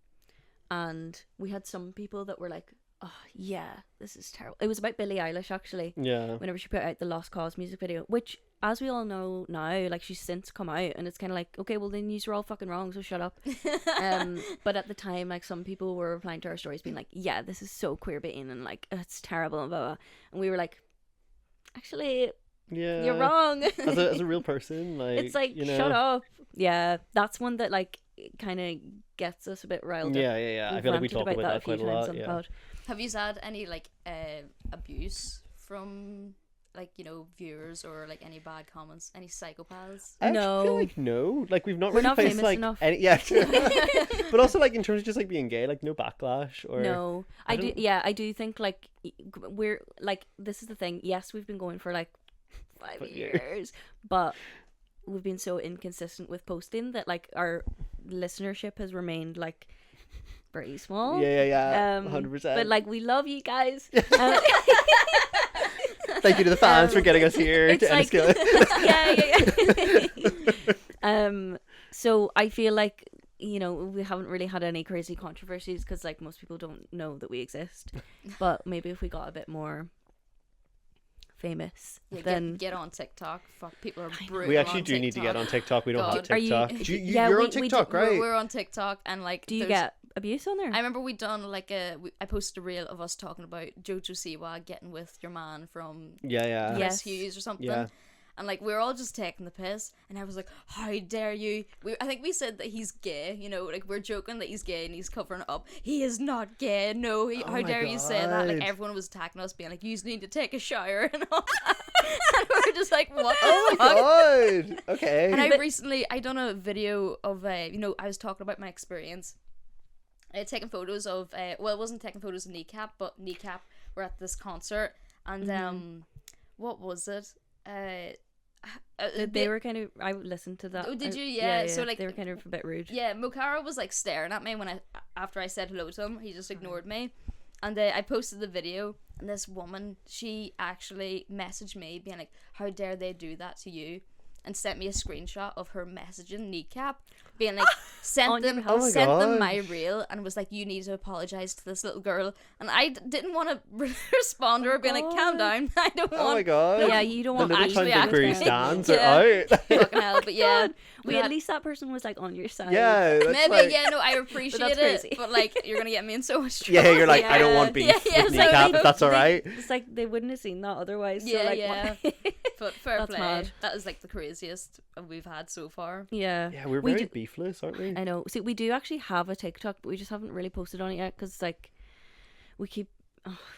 and we had some people that were like, oh yeah, this is terrible. It was about Billie Eilish, actually. Yeah. Whenever she put out the Lost Cause music video, which, as we all know now, like, she's since come out, and it's kind of like, okay, well then you're all fucking wrong, so shut up. But at the time, like, some people were replying to our stories being like, yeah, this is so queerbaiting, and like, it's terrible, and blah, blah. And we were like, actually, yeah, you're wrong. as a real person, like, it's like, you know... shut up. Yeah, that's one that like kind of gets us a bit riled up. Yeah. I feel like we talk about that quite a lot. Yeah. Have you had any like abuse from like, you know, viewers, or like any bad comments, any psychopaths? I feel like no, like we're really not faced famous like enough. But also like in terms of just like being gay, like no backlash or no. I do think like we're like, this is the thing. Yes, we've been going for like 5 years, but we've been so inconsistent with posting that like our listenership has remained like very small. Yeah. 100%. But like, we love you guys. Thank you to the fans for getting us here it's to like yeah. So I feel like, you know, we haven't really had any crazy controversies because like most people don't know that we exist, but maybe if we got a bit more famous, Yeah, then get on TikTok. Fuck, people are brutal. We actually on do need to get on TikTok. TikTok. We don't have God. Are you- TikTok. Yeah, You're we on TikTok, do- right? We're on TikTok, and like, do you there's- get abuse on there? I remember we done like I posted a reel of us talking about Jojo Siwa getting with your man from Yeah. Yes. Hughes or something. Yeah. And like we were all just taking the piss, and I was like, "How dare you?" I think we said that he's gay. You know, like we're joking that he's gay and he's covering it up. He is not gay. No, Oh how my dare you say that? Like God. everyone was attacking us, being like, "You need to take a shower," and all that. And we were just like, "What the Oh my fuck?" god. Okay. And I done a video of you know, I was talking about my experience. I had taken photos of well, it wasn't taking photos of Kneecap, but Kneecap were at this concert, and what was it? They were kind of. I listened to that. Oh, did you? Yeah. So like they were kind of a bit rude. Yeah, Mokara was like staring at me after I said hello to him. He just ignored me, and I posted the video. And this woman, she actually messaged me, being like, "How dare they do that to you?" And sent me a screenshot of her messaging Kneecap, being like, On your behalf. Oh my sent them gosh. my reel, and was like, "You need to apologize to this little girl." And I didn't want to respond to her, being like, "Calm down, I don't Oh my want." god. Yeah, you don't The want Little actually Town Big Queeries actually- stands Yeah. are out. Fucking hell, but yeah, Wait, at least that person was like on your side. Yeah. That's maybe like, yeah, no, I appreciate that's it, crazy. but like you're gonna get me in so much trouble. Yeah, you're like, I don't want beef Yeah, with so Kneecap, they- if that's alright. It's like they wouldn't have seen that otherwise. So Yeah, like, yeah. But fair That's play. mad. That is like the craziest we've had so far. yeah. Yeah, we're We very do- beefless, aren't we? I know. See, we do actually have a TikTok, but we just haven't really posted on it yet because like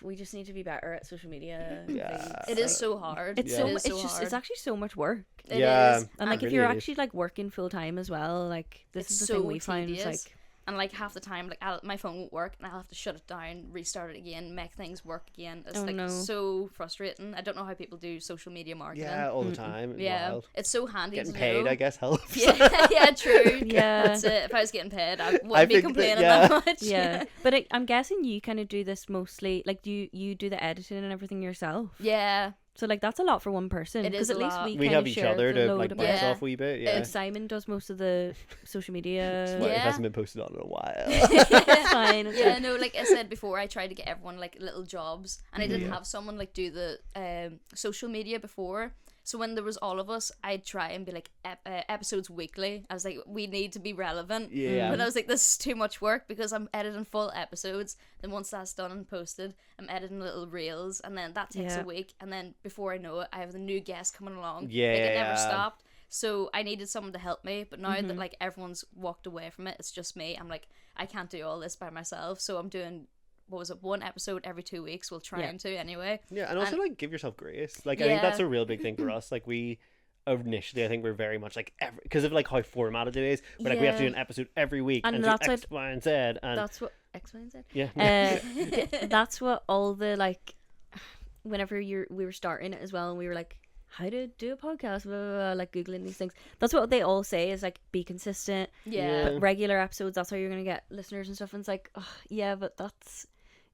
we just need to be better at social media. Yeah. things. It is so hard. It's Yeah. so. It it's is so just. hard. It's actually so much work. It Yeah. is. And like It if you're really is. actually like working full time as well, like this It's is the so thing we find. It's tedious. like And like half the time, like my phone won't work, and I'll have to shut it down, restart it again, make things work again. It's Oh, like no. so frustrating. I don't know how people do social media marketing. Yeah, all the time. It's Yeah, wild. it's so handy. Getting to paid, know. I guess, helps. Yeah, yeah, true. Yeah. That's it. If I was getting paid, I wouldn't I be think that- complaining yeah. that much. yeah, but I'm guessing you kind of do this mostly. Like you do the editing and everything yourself. Yeah. So like that's a lot for one person. It is at a least lot. we We kind have of each share other the to load like of bounce Yeah. off a wee bit. Yeah. And Simon does most of the social media. Well, it Yeah. hasn't been posted on in a while. It's fine. It's Yeah, fine. no, like I said before, I tried to get everyone like little jobs, and I didn't Yeah. have someone like do the social media before. So when there was all of us, I'd try and be like episodes weekly. I was like, we need to be relevant. Yeah. But I was like, this is too much work because I'm editing full episodes. Then once that's done and posted, I'm editing little reels, and then that takes Yeah. a week. And then before I know it, I have the new guest coming along. Yeah, like, it yeah. never stopped. So I needed someone to help me. But now Mm-hmm. that like everyone's walked away from it, it's just me. I'm like, I can't do all this by myself. So I'm doing, what was it, one episode every 2 weeks. We'll try Yeah. to anyway. Yeah, and also And- like give yourself grace. Like I think that's Yeah. a real big thing for us. Like we initially, I think we're very much like because of like how formatted it is. We're like we have to do Yeah. an episode every week And and, that's do what- X, Y, and Z. And That's what X, Y, and Z. yeah, That's what all the like. Whenever we were starting it as well, and we were like, how to do a podcast, blah, blah, blah, like googling these things. That's what they all say is like be consistent, Yeah. Yeah. regular episodes. That's how you're gonna get listeners and stuff. And it's like, oh, yeah, but that's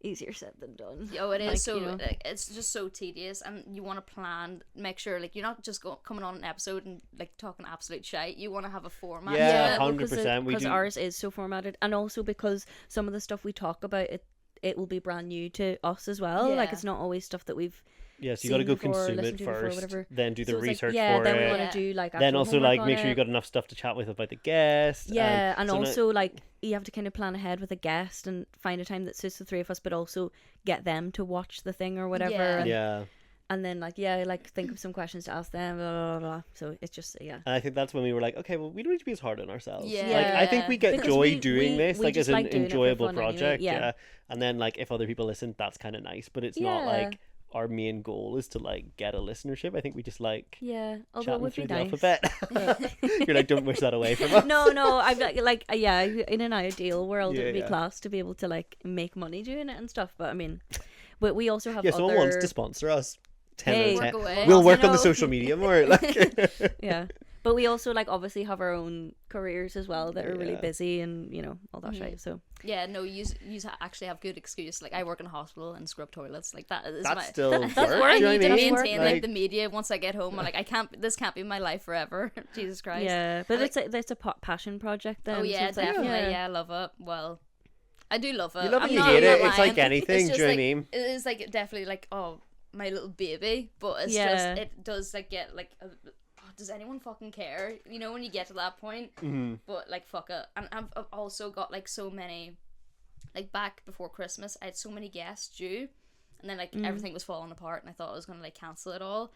easier said than done. Oh, it is. Like, So you know. like, it's just so tedious, and you want to plan, make sure like you're not just coming on an episode and like talking absolute shite. You want to have a format. Yeah, to it. 100%, we Because do- ours is so formatted, and also because some of the stuff we talk about it will be brand new to us as well. Like Yeah. it's not always stuff that we've yeah. So you got to go seen before, consume listened it to before, first, whatever. then do the so it's research like, yeah, for then we it. want Yeah. to do like Then actual also homework like on make sure you it. got enough stuff to chat with about the guest. Yeah, and so now- also like you have to kind of plan ahead with a guest and find a time that suits the three of us, but also get them to watch the thing or whatever. Yeah. And, yeah. and then like like think of some questions to ask them. Blah blah blah. Blah. So it's just yeah. And I think that's when we were like, okay, well, we don't need to be as hard on ourselves. Yeah. Like, I think we get Because joy we- doing we- this, we like, just as an like doing it for enjoyable fun anyway, project. yeah. Yeah. And then, like, if other people listen, that's kind of nice. But it's not Yeah. like our main goal is to, like, get a listenership. I think we just like Yeah, although it chatting would through be the nice. alphabet. You're like, don't wish that away from us. No, I'm like yeah. In an ideal world, it Yeah, would be yeah. class to be able to like make money doing it and stuff. But I mean, but we also have Yeah, other. someone wants to sponsor us. 10 Hey. out of 10. Work away. We'll You work on the know. social media more. Like, Yeah, But we also like obviously have our own careers as well that are really Yeah. busy and, you know, all that shit. So Yeah, no, you actually have good excuse. Like, I work in a hospital and scrub toilets. Like, that is That's still work. that's do work. you know I what need I to mean? maintain Like, like the media. Once I get home, I'm like, this can't be my life forever. Jesus Christ. yeah, but And, it's a passion project then. Oh so yeah, it's like, definitely. Yeah, I love it. Well, I do love it. You love it, I'm you not- hate I'm it. not It's like lying. anything, It's do just, you know what I like, mean? It is like definitely like, oh, my little baby, but it's Yeah. just, it does like get like, does anyone fucking care? You know, when you get to that point. Mhm. But like, fuck it. And I've also got like so many, like back before Christmas, I had so many guests due, and then like everything was falling apart, and I thought I was gonna like cancel it all.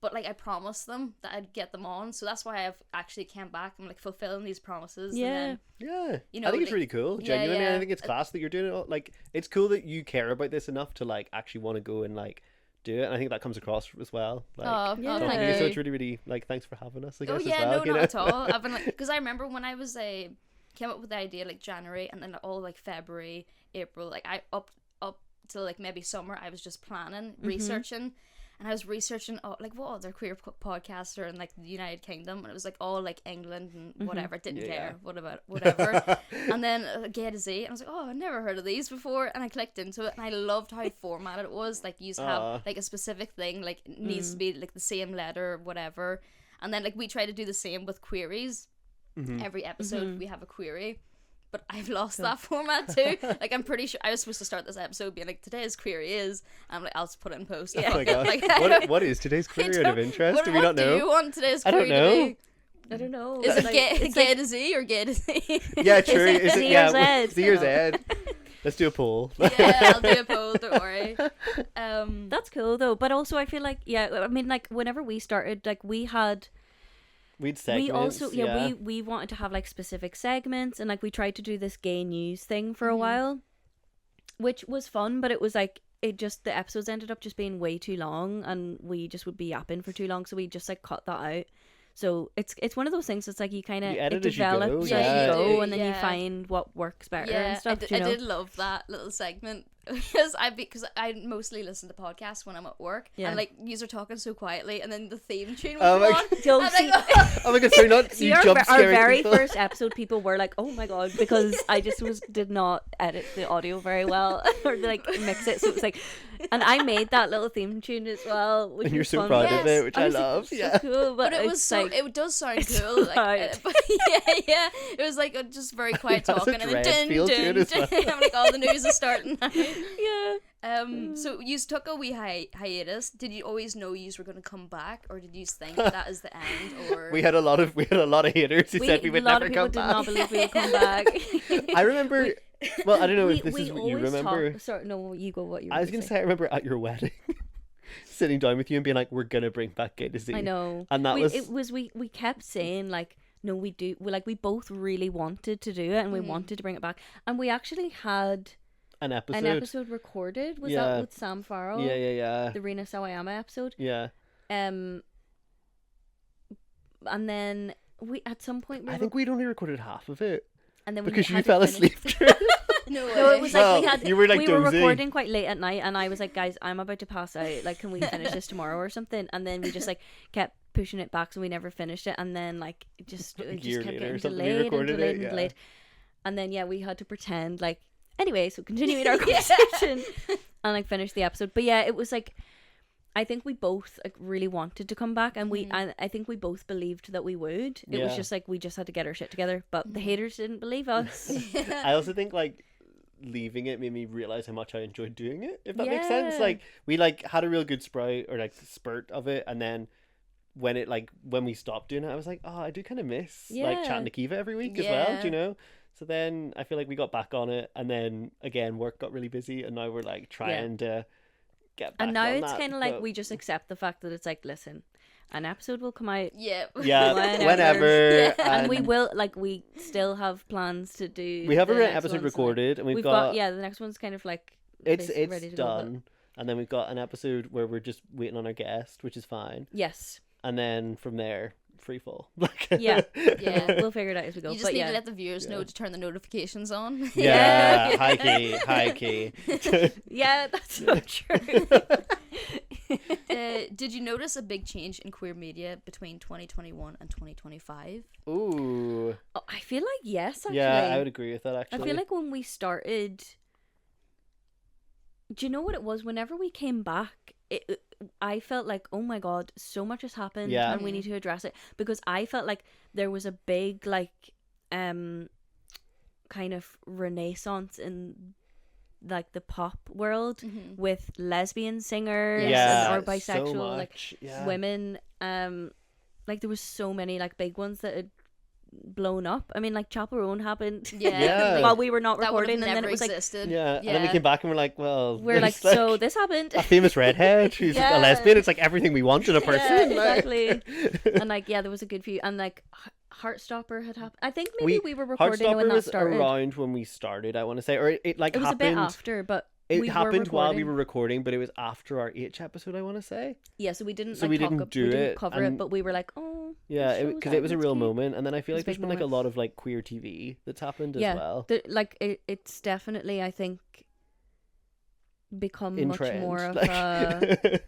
But like, I promised them that I'd get them on, so that's why I've actually came back. I'm like fulfilling these promises. Yeah. And then, Yeah, You know, I think it's like- really cool. yeah, Genuinely, yeah. I think it's class that you're doing it. All. Like, it's cool that you care about this enough to like actually want to go and like do it. And I think that comes across as well. Like, oh, Yeah. talking to you, thank so you. it's really, really like thanks for having us. I guess Oh as yeah, well. no, you not know? at all. I've been like, because I remember when I was came up with the idea like January, and then all like February, April, like I up till like maybe summer, I was just planning, researching, and I was researching like what other queer podcasts are in like the United Kingdom, and it was like all like England and whatever. Didn't Yeah. care. What about whatever. And then Gay to Z, and I was like, oh, I've never heard of these before, and I clicked into it, and I loved how formatted it was. Like, you have like a specific thing, like it needs to be like the same letter or whatever, and then like we try to do the same with queries. Every episode we have a query, but I've lost that format too. Like, I'm pretty sure I was supposed to start this episode being like, today's query is, and I'm like, I'll just put it in post. Oh my god! Like, What is today's I query out of don't- interest? Do we what not do know? you want today's I don't query know. to be? I don't know. Is it like, gay, it's gay like, to Z or gay to Z? Yeah, true. Is it? Z or Yeah, Z? Z or Z. Let's do a poll. Yeah, I'll do a poll. Don't worry. that's cool though. But also, I feel like I mean, like whenever we started, like we Segments, also we wanted to have like specific segments, and like we tried to do this gay news thing for a while, which was fun, but it was like the episodes ended up just being way too long, and we just would be yapping for too long, so we just like cut that out. So it's one of those things. It's like you kind of You edit as you develop go, as yeah. you go, You do, and then you yeah. find what works better and stuff. I you know? did love that little segment because I mostly listen to podcasts when I'm at work, Yeah. and like yous are talking so quietly, and then the theme tune would Oh come my on. So I'm see- like, oh. Oh my god! Sorry, not See, you our, jump our scaring very people. first episode, people were like, "Oh my god," because I just did not edit the audio very well or like mix it, so it was like, and I made that little theme tune as well, which And you're was so fun. proud Yes. of it, which I was like, love. "It's so Yeah. cool," But it was it's so like, it does sound it's cool, like, loud. but yeah, it was like just very quiet It has a talking, and then dread dun, feel to dun, it as dun. well. I'm like, oh, the news is starting now. yeah. So you took a wee hiatus. Did you always know you were going to come back, or did you think that is the end? Or We had a lot of haters who said we would a lot never of people come did back. not believe we would come back. I remember. Well, I don't know if this is what you always remember. Sorry, no, you go. What you? I was gonna say, I remember at your wedding, sitting down with you and being like, "We're gonna bring back Gay to Z." I know. And that we kept saying like, no, we do. We both really wanted to do it, and we wanted to bring it back, and we actually had an episode. an episode recorded. Was Yeah. that with Sam Farrell? Yeah. The Rina Sawayama episode. Yeah. And then we at some point I think we'd only recorded half of it and then because we you had to fell finish- asleep during. no, No, it was like Well, we had. you were, like, we were dozing. recording quite late at night, and I was like, "Guys, I'm about to pass out. Like, can we finish this tomorrow or something?" And then we just like kept pushing it back, so we never finished it. And then like it just year kept later or getting something, you delayed and recorded delayed it, and yeah. delayed. And then we had to pretend like anyway. So continuing our conversation and like finish the episode. But yeah, it was like. I think we both like really wanted to come back, and and I think we both believed that we would. It was Yeah. just like we just had to get our shit together, but the haters didn't believe us. I also think like leaving it made me realize how much I enjoyed doing it. If that makes sense. Yeah. Like we like had a real good sprout or like spurt of it, and then when we stopped doing it, I was like, oh, I do kind of miss like Yeah. chatting to Kiva every week as well. Do you know? So then I feel like we got back on it, and then again work got really busy, and now we're like trying to get back. And now on it's that, kind of like but- we just accept the fact that it's like, listen, an episode will come out, yeah, yeah, whenever. whenever, Yeah. and we will like we still have plans to do. We have the a next episode ones, like, recorded, and we've got the next one's kind of like it's basically ready to go, but- done, and then we've got an episode where we're just waiting on our guest, which is fine, Yes, and then from there free fall. Yeah. Yeah. we'll figure it out as we go. You just but need yeah, to let the viewers know to turn the notifications on. Yeah, high key. yeah, that's so true. Did you notice a big change in queer media between 2021 and 2025? Ooh. Oh, I feel like yes, actually. Yeah, I would agree with that, actually. I feel like when we started, do you know what it was? Whenever we came back, I felt like, oh my god, so much has happened, Yeah. and we need to address it, because I felt like there was a big like kind of renaissance in like the pop world with lesbian singers Yeah, or bisexual so like much. Yeah. women. Like there was so many like big ones that had blown up. I mean, like Chaperone happened Yeah. while we were not That would have recording, and then never it was like existed. Yeah. And then we came back and we're like, well, we're like, there's, so this happened. a famous redhead who's Yeah. a lesbian. It's like everything we want in a person. Yeah, exactly. And like, yeah, there was a good few, and like Heartstopper had happened. I think maybe we were recording when Heartstopper that was started. around when we started, I want to say, or it like It was happened. a bit after, but It we happened were while we recording. were recording, but it was after our H episode, I want to say. Yeah, so we didn't. So like, we talk didn't up, do we didn't it, cover it, and- but we were like, oh. Yeah, because it was a real moment, and then I feel It like was a there's big been like a moment. lot of like queer TV that's happened as Yeah, well. like it's definitely, I think, become In much trend, more of like- a.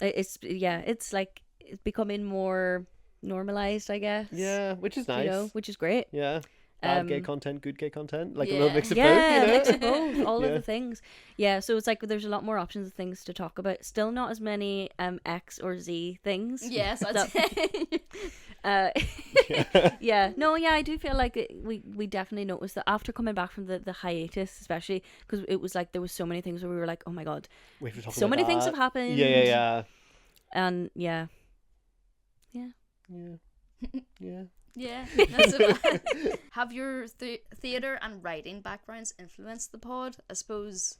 It's like it's becoming more normalized, I guess. Yeah, which is nice. You know, which is great. Yeah, bad gay Um, content, good gay content, like a Yeah. little mix of Yeah, both. You know? mix of both, all Yeah. of the things. Yeah, so it's like there's a lot more options of things to talk about. Still not as many X or Z things. Yes, I'd That- say. I do feel like we definitely noticed that after coming back from the hiatus, especially because it was like there was so many things where we were like, oh my god, We have to talk so about many things that. have happened. Yeah. And yeah. Yeah, that's about. Have your theatre and writing backgrounds influenced the pod? I suppose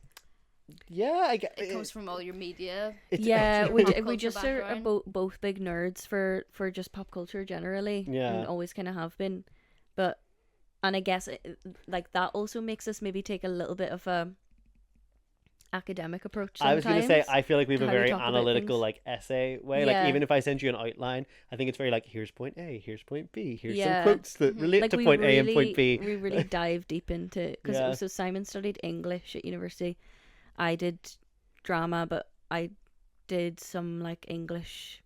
Yeah, I get it comes from all your media. Yeah, Pop we culture just are background. both big nerds for just pop culture generally. Yeah. And always kind of have been. But, and I guess like that also makes us maybe take a little bit of a academic approach I was sometimes. going to say, I feel like we have a how we very talk about analytical, things. like, essay way. Yeah. Like, even if I send you an outline, I think it's very, like, here's point A, here's point B, here's some Yeah. quotes that relate Like to we point A and really, point B. we really dive deep into, because Yeah. so Simon studied English at university. I did drama, but I did some like English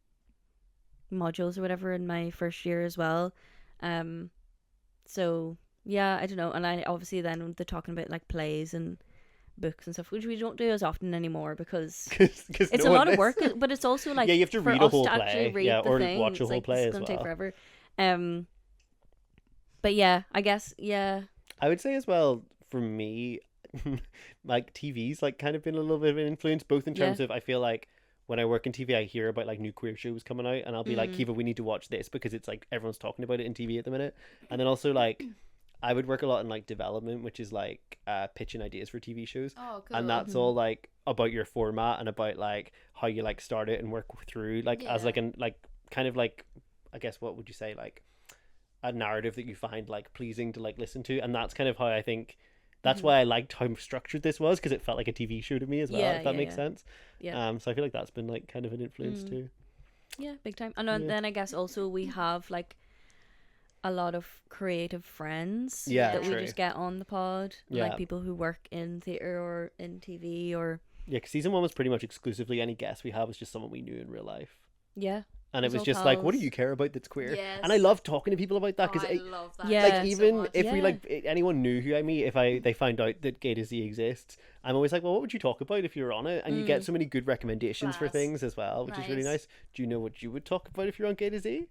modules or whatever in my first year as well. So yeah, I don't know. And I obviously then they're talking about like plays and books and stuff, which we don't do as often anymore because Because it's a lot of work, but it's also like Yeah, you have to for read a us whole to actually play, read yeah, the or thing, watch a it's whole like, play it's as gonna take well. forever. But yeah, I guess I would say as well, for me, like TV's like kind of been a little bit of an influence, both in terms of I feel like when I work in TV, I hear about like new queer shows coming out, and I'll be like, Kiva, we need to watch this because it's like everyone's talking about it in TV at the minute. And then also like I would work a lot in like development, which is like pitching ideas for TV shows. Oh, cool. And that's all like about your format and about like how you like start it and work through like as like an like kind of like I guess what would you say, like a narrative that you find like pleasing to like listen to. And that's kind of how I think that's why I liked how structured this was, because it felt like a TV show to me as well, Yeah, if that yeah, makes yeah. sense. yeah. So I feel like that's been like kind of an influence too. Yeah, big time. And then I guess also we have like a lot of creative friends that true. we just get on the pod. Yeah. Like people who work in theatre or in TV or Yeah, because season 1 was pretty much exclusively any guest we had was just someone we knew in real life. yeah. And it It's was all just like, what do pals. you care about that's queer? Yes. And I love talking to people about that Oh, because I love that. Yeah. like so even much. if we Yeah. like anyone knew who I meet, if they found out that Gay to Z exists, I'm always like, well, what would you talk about if you were on it? And you get so many good recommendations for Class. things as well, which is really Nice. nice. Do you know what you would talk about if you're on Gay to Z?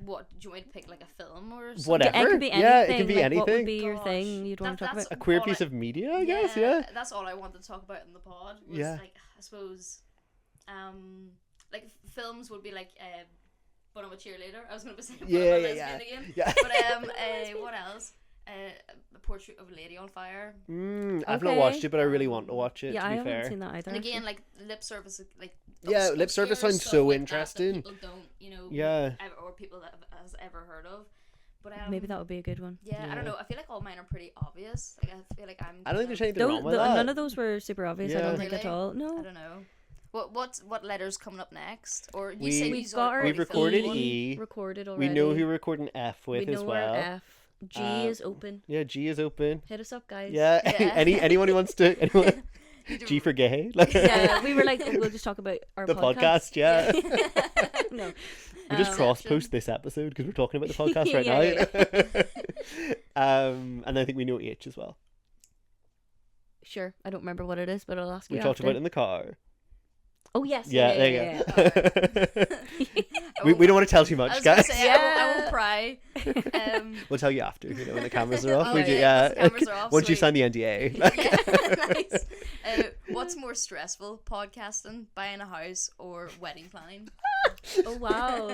What do you want me to pick, like a film or something? Whatever. It could be anything. Yeah, it can be like, anything. What would be your Gosh, thing you'd want to talk that's about? A queer all piece I- of media, I guess. Yeah. That's all I wanted to talk about in the pod. Was Yeah. like I suppose, like films would be like. But I'm a cheerleader. I was going to say but I'm a lesbian again. Yeah. But what else? The Portrait of a Lady on Fire. I've not Okay. watched it, but I really want to watch it. Yeah, to I be haven't fair. seen that either. And again, actually. like lip service, like Yeah, lip service obscure sounds stuff so like interesting. that people don't, you know, Yeah. or people that has ever heard of. But maybe that would be a good one. Yeah, I don't know. I feel like all mine are pretty obvious. Like I feel like I'm. I don't think there's anything Though, wrong with that. none of those were super obvious. I Yeah. don't think at Really? all. I No. don't know. What letter's coming up next? Or you We- say We've you've got our We've recorded E E. recorded already. We know who we're recording F with we as know well. our F. G is open. Yeah, G is open. Hit us up, guys. Yeah, Yeah. anyone who wants to anyone G for gay. Like, Yeah, we were like, oh, we'll just talk about our the podcast, yeah. No. We just cross post this episode because we're talking about the podcast right Yeah, now. And I think we know H as well. Sure, I don't remember what it is, but I'll ask We you talked after. about it in the car. Oh yes, Yeah, there you yeah. We don't want to tell too I much, was gonna guys. say I won't pry. We'll tell you after, when the cameras are off. Oh, We do, yeah, once the cameras are off, Once you sweet. sign the NDA. Yeah, nice. What's more stressful, podcasting, buying a house, or wedding planning? Oh wow.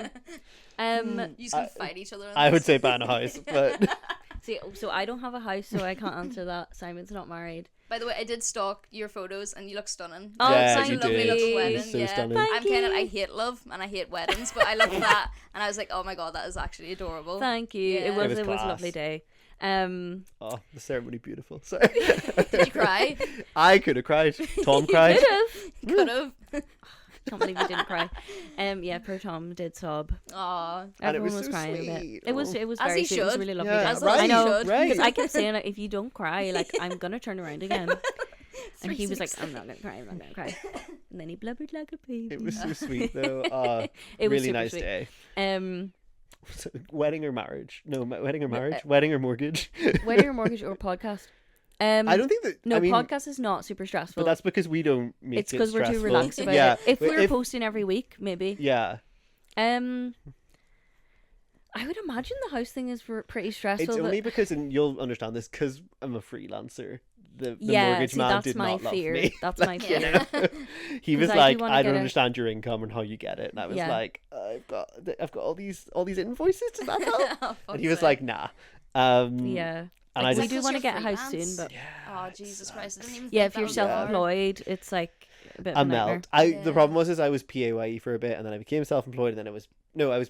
You can fight each other. On I would this. say ban a house, but See, so I don't have a house, so I can't answer that. Simon's not married. By the way, I did stalk your photos, and you look stunning. Oh, yeah, thank you Such a lovely did. little you. wedding. So Yeah, stunning. Thank I'm kind of you. I hate love and I hate weddings, but I looked at that and I was like, oh my god, that is actually adorable. Thank you. Yeah. It was was a class. lovely day. oh, the ceremony beautiful. Sorry. Did you cry? I could have cried. Tom cried. Could have. Could have. Can't believe you didn't cry. Yeah, poor Tom did sob. Aw. And it Everyone was was so crying a sweet. bit. It was As very he sweet. It was a should. really lovely Yeah, day. As right, I know. should. right. Because I kept saying, like, if you don't cry, like, I'm gonna turn around again. And he was like, I'm not gonna cry, I'm not gonna cry. And then he blubbered like a baby. It was so sweet though. It was Really super nice sweet. day. Um, So, wedding or marriage? No, wedding or marriage? Wedding or mortgage? wedding or mortgage or podcast? I don't think that. No, I mean, podcast is not super stressful. but that's because we don't make It's it because we're too stressful. relaxed about Yeah, it. If but we were posting every week, maybe. yeah, I would imagine the house thing is pretty stressful. it's but only because, and you'll understand this, because I'm a freelancer. The yeah, mortgage see, man that's did my not love fear. me. That's my You fear. know? He was 'Cause I do like, wanna I get don't a- understand your income and how you get it, and I was Yeah. like, I've got all these invoices. Does that help? Oh, And he was fuck's like, sake. nah. Yeah. And Like, I we just do Because want to you're get a house soon, freelance. but Oh, Jesus Christ. I didn't even yeah, think if that you're would be hard. self-employed, it's like a bit of a a nightmare. melt. The Yeah. problem was I was PAYE for a bit, and then I became self-employed, and then I was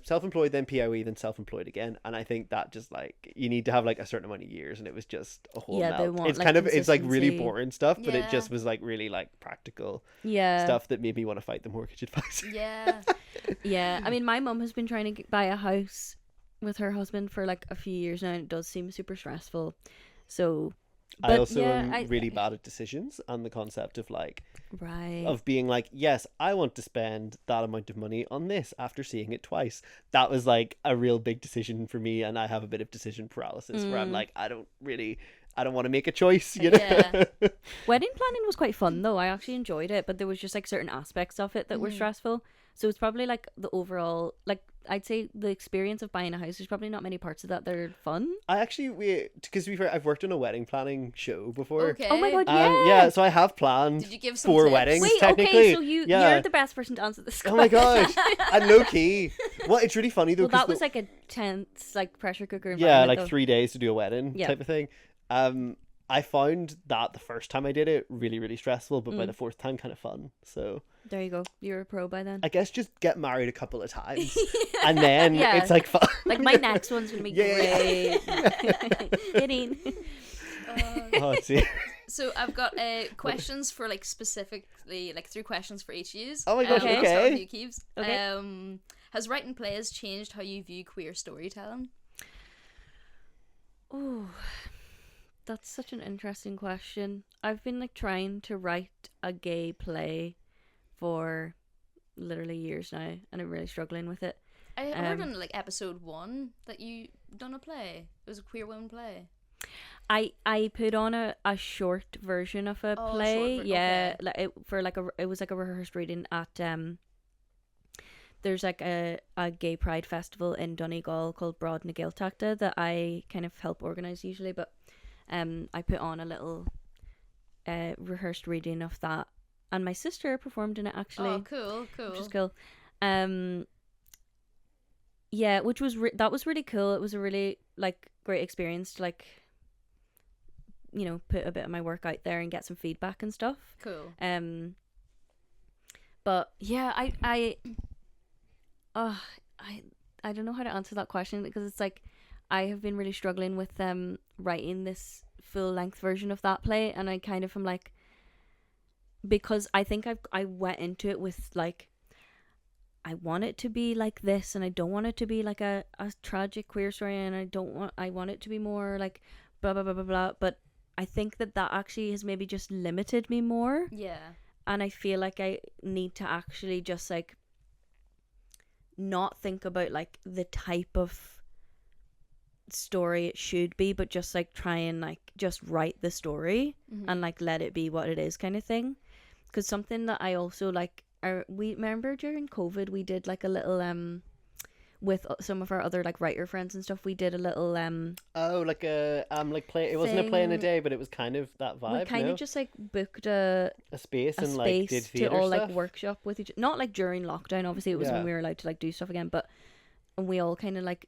self-employed, then PAYE, then self-employed again, and I think that just like you need to have like a certain amount of years, and it was just a whole Yeah, they melt. want, It's like, kind of it's like really consistency. boring stuff, but it Yeah. just was like really like practical Yeah. stuff that made me want to fight the mortgage advisor. Yeah. Yeah. I mean, my mum has been trying to buy a house with her husband for like a few years now, and it does seem super stressful. So, I but also yeah, am really bad at decisions and the concept of like right. of being like, yes, I want to spend that amount of money on this after seeing it twice. That was like a real big decision for me, and I have a bit of decision paralysis where I'm like, I don't want to make a choice, you know? Yeah. Wedding planning was quite fun though. I actually enjoyed it, but there was just like certain aspects of it that were stressful. So it's probably like the overall, like I'd say the experience of buying a house. There's probably not many parts of that that are fun. I actually, because I've worked on a wedding planning show before. Okay. Oh my god, yeah. Yeah, so I have planned Did you give some 4 tips? weddings. Wait, technically. okay, so yeah. you're the best person to answer this Oh question. my gosh, and low key. Well, it's really funny though. Well, 'cause that was like a tense, like pressure cooker. yeah, environment, like though. 3 days to do a wedding Yeah. type of thing. I found that the first time I did it really, really stressful, but by the 4th time, kind of fun. So There you go. You're a pro by then. I guess just get married a couple of times, and then Yeah. it's like fun. Like my next one's gonna be Yeah. great. Hitting. Oh, see. So I've got questions for like specifically like 3 questions for each of you. Oh my gosh, I'll start okay. with you, Keeves. Okay. Has writing plays changed how you view queer storytelling? Oh, that's such an interesting question. I've been like trying to write a gay play for literally years now, and I'm really struggling with it. I heard in like episode 1 that you done a play. It was a queer woman play. I put on a short version of a Oh, a play. short Yeah, okay. like it was like a rehearsed reading at there's like a gay pride festival in Donegal called Broad na Gaeltachta that I kind of help organise usually, but I put on a little rehearsed reading of that, and my sister performed in it actually. Oh, cool. Which is cool. Yeah, which was that was really cool. It was a really like great experience to like, you know, put a bit of my work out there and get some feedback and stuff. Cool. But yeah, I don't know how to answer that question, because it's like I have been really struggling with writing this full length version of that play, and I kind of am like, because I think I went into it with like, I want it to be like this, and I don't want it to be like a tragic queer story, and I want it to be more like blah blah blah blah blah. But I think that actually has maybe just limited me more. Yeah. And I feel like I need to actually just like not think about like the type of story it should be, but just like try and like just write the story and like let it be what it is, kind of thing. Because something that I also like, we remember during COVID we did like a little with some of our other like writer friends and stuff, we did a little like a play. It wasn't a play in a thing. day, but it was kind of that vibe. We kind of just like booked a space and space like did to theater all stuff. like workshop with each, not like during lockdown, obviously it was when we were allowed to like do stuff again, but and we all kind of like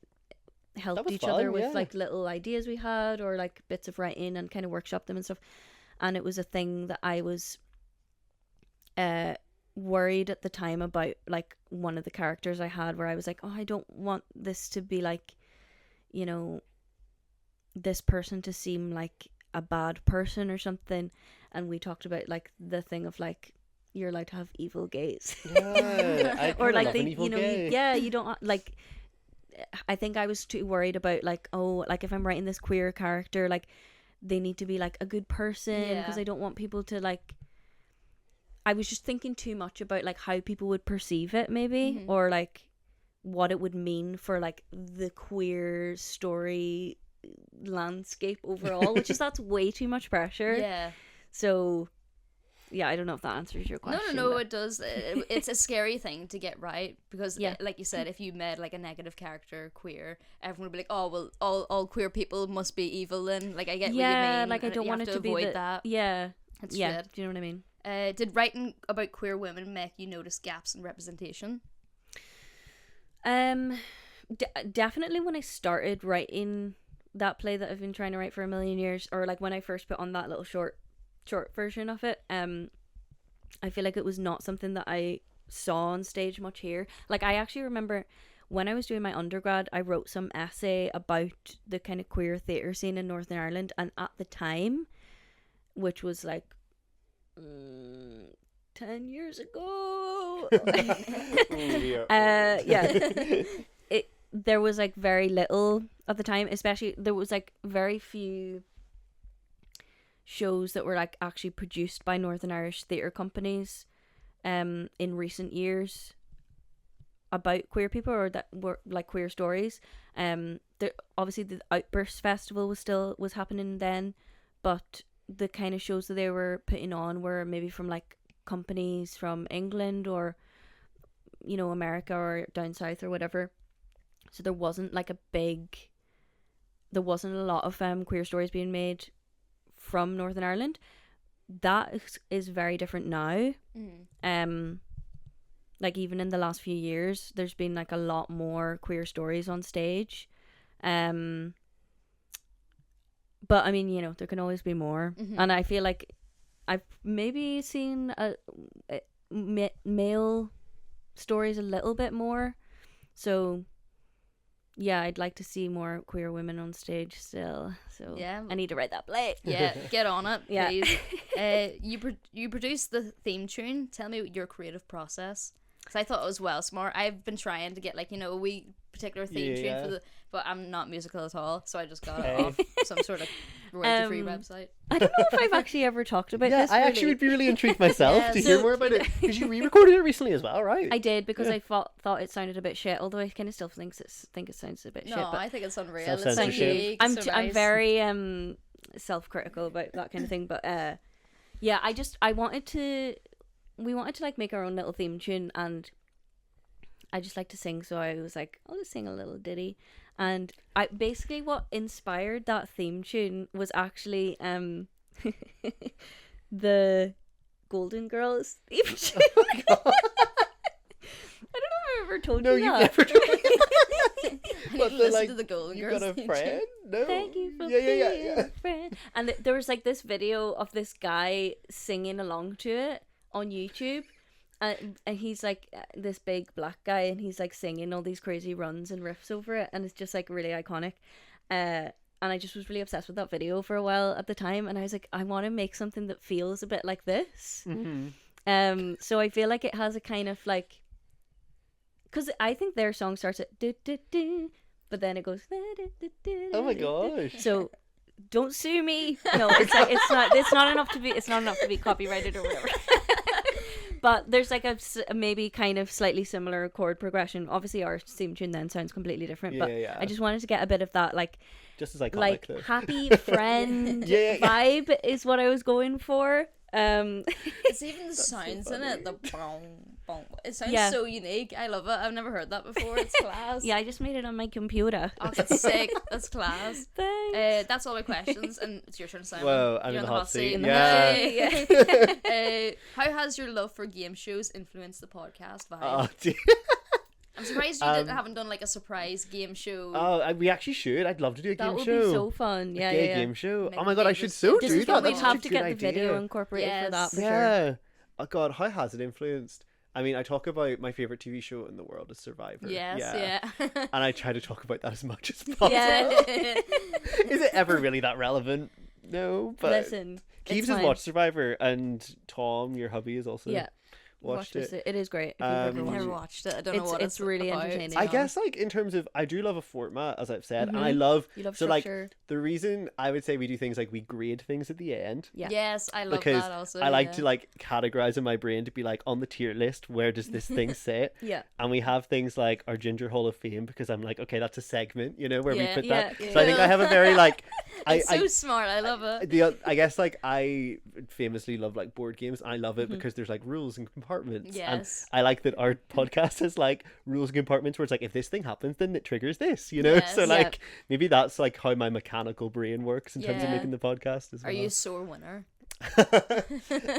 helped each other with like little ideas we had or like bits of writing and kind of workshop them and stuff. And it was a thing that I was worried at the time about, like one of the characters I had, where I was like, oh, I don't want this to be like, you know, this person to seem like a bad person or something. And we talked about like the thing of like, you're allowed to have evil gays. Yeah, or like they, you know, you don't like, I think I was too worried about like, oh, like if I'm writing this queer character, like they need to be like a good person, because I don't want people to like, I was just thinking too much about like how people would perceive it maybe, or like what it would mean for like the queer story landscape overall, which is, that's way too much pressure. Yeah. So yeah, I don't know if that answers your question. No, it does. It's a scary thing to get right, because like you said, if you made like a negative character queer, everyone would be like, oh well, all queer people must be evil then. Like I get what you mean. Like I don't want it to avoid be that. Yeah. It's yeah. shit. Do you know what I mean? Did writing about queer women make you notice gaps in representation? Definitely when I started writing that play that I've been trying to write for a million years, or like when I first put on that little short version of it, I feel like it was not something that I saw on stage much here. Like I actually remember when I was doing my undergrad, I wrote some essay about the kind of queer theatre scene in Northern Ireland, and at the time, which was like 10 years ago, there was like very little at the time, especially there was like very few shows that were like actually produced by Northern Irish theatre companies in recent years about queer people, or that were like queer stories. Obviously the Outburst Festival was happening then, but the kind of shows that they were putting on were maybe from like companies from England or, you know, America or down south or whatever. So there wasn't like a lot of queer stories being made from Northern Ireland. That is very different now. Like even in the last few years, there's been like a lot more queer stories on stage. But I mean, you know, there can always be more. And I feel like I've maybe seen male stories a little bit more. So yeah, I'd like to see more queer women on stage still. So yeah, I need to write that play. Yeah, get on it, Yeah. please. You produced the theme tune. Tell me your creative process, because I thought it was well smart. I've been trying to get like, you know, a wee particular theme tune for but I'm not musical at all, so I just got it off some sort of royalty-free website. I don't know if I've actually ever talked about this. I actually would be really intrigued myself to so hear more about it, because you re-recorded it recently as well, right? I did, because I thought it sounded a bit shit, although I kind of still think it sounds a bit shit. No, But I think it's unreal. Self-censorship. It's unique, I'm so I'm nice. very self-critical about that kind of thing, but yeah, we wanted to like make our own little theme tune, and I just like to sing, so I was like, I'll just sing a little ditty. And I basically, what inspired that theme tune was actually the Golden Girls theme tune. I don't know if I've ever told you that. You've never told me. I need to listen to the Golden You Girls got a theme friend? No. Thank you for yeah. being a friend. And there was like this video of this guy singing along to it on YouTube. And he's like this big black guy, and he's like singing all these crazy runs and riffs over it, and it's just like really iconic. And I just was really obsessed with that video for a while at the time, and I was like, I want to make something that feels a bit like this. So I feel like it has a kind of like, because I think their song starts at do do do, but then it goes da, da, da, da, Oh my gosh. So don't sue me. No, it's not enough to be copyrighted or whatever. But there's like a maybe kind of slightly similar chord progression. Obviously our theme tune then sounds completely different, but I just wanted to get a bit of that like just as iconic, like though. happy friend vibe is what I was going for. It's even the sounds in it, the boom, boom. It sounds so unique. I love it. I've never heard that before. It's class. Yeah, I just made it on my computer. Oh, that's sick. That's class. Thanks. That's all my questions, and it's your turn, Simon. Whoa, I'm You're in the hot seat. Yeah. How has your love for game shows influenced the podcast vibe? Oh, dear. I'm surprised you haven't done like a surprise game show. Oh, we actually should. I'd love to do a game That would show. be so fun. Yeah, A gay yeah. game show. Maybe Oh my god, I should so This do is that. what That's we'd such have a to good get the idea. video incorporated for that for sure. Yeah. Oh god, how has it influenced? I mean, I talk about my favorite TV show in the world is Survivor. Yes, yeah. And I try to talk about that as much as possible. Yeah. Is it ever really that relevant? No, but Listen, Keeves it's has fine. watched Survivor, and Tom, your hubby, has also watched it. It is great. If you've I've ever watched never it. watched it. I don't know what It's really about. entertaining. I guess like in terms of I do love a format, as I've said, and I Mhm. love You love so like structure. the reason I would say we do things like we grade things at the end. Yeah. Yes, I love Because that also. I like to like categorize in my brain to be like on the tier list, where does this thing sit? Yeah. And we have things like our Ginger Hall of Fame because I'm like, okay, that's a segment, you know, where we Yeah, put that. yeah, So I think I have a very like It's so smart. I love it. I guess like I famously love like board games. I love it because there's like rules and compartments. Yes. And I like that our podcast has like rules and compartments where it's like if this thing happens then it triggers this, you know? Yes. So Yeah. like maybe that's like how my mechanical brain works in terms of Yeah. making the podcast as Are well. you a sore winner?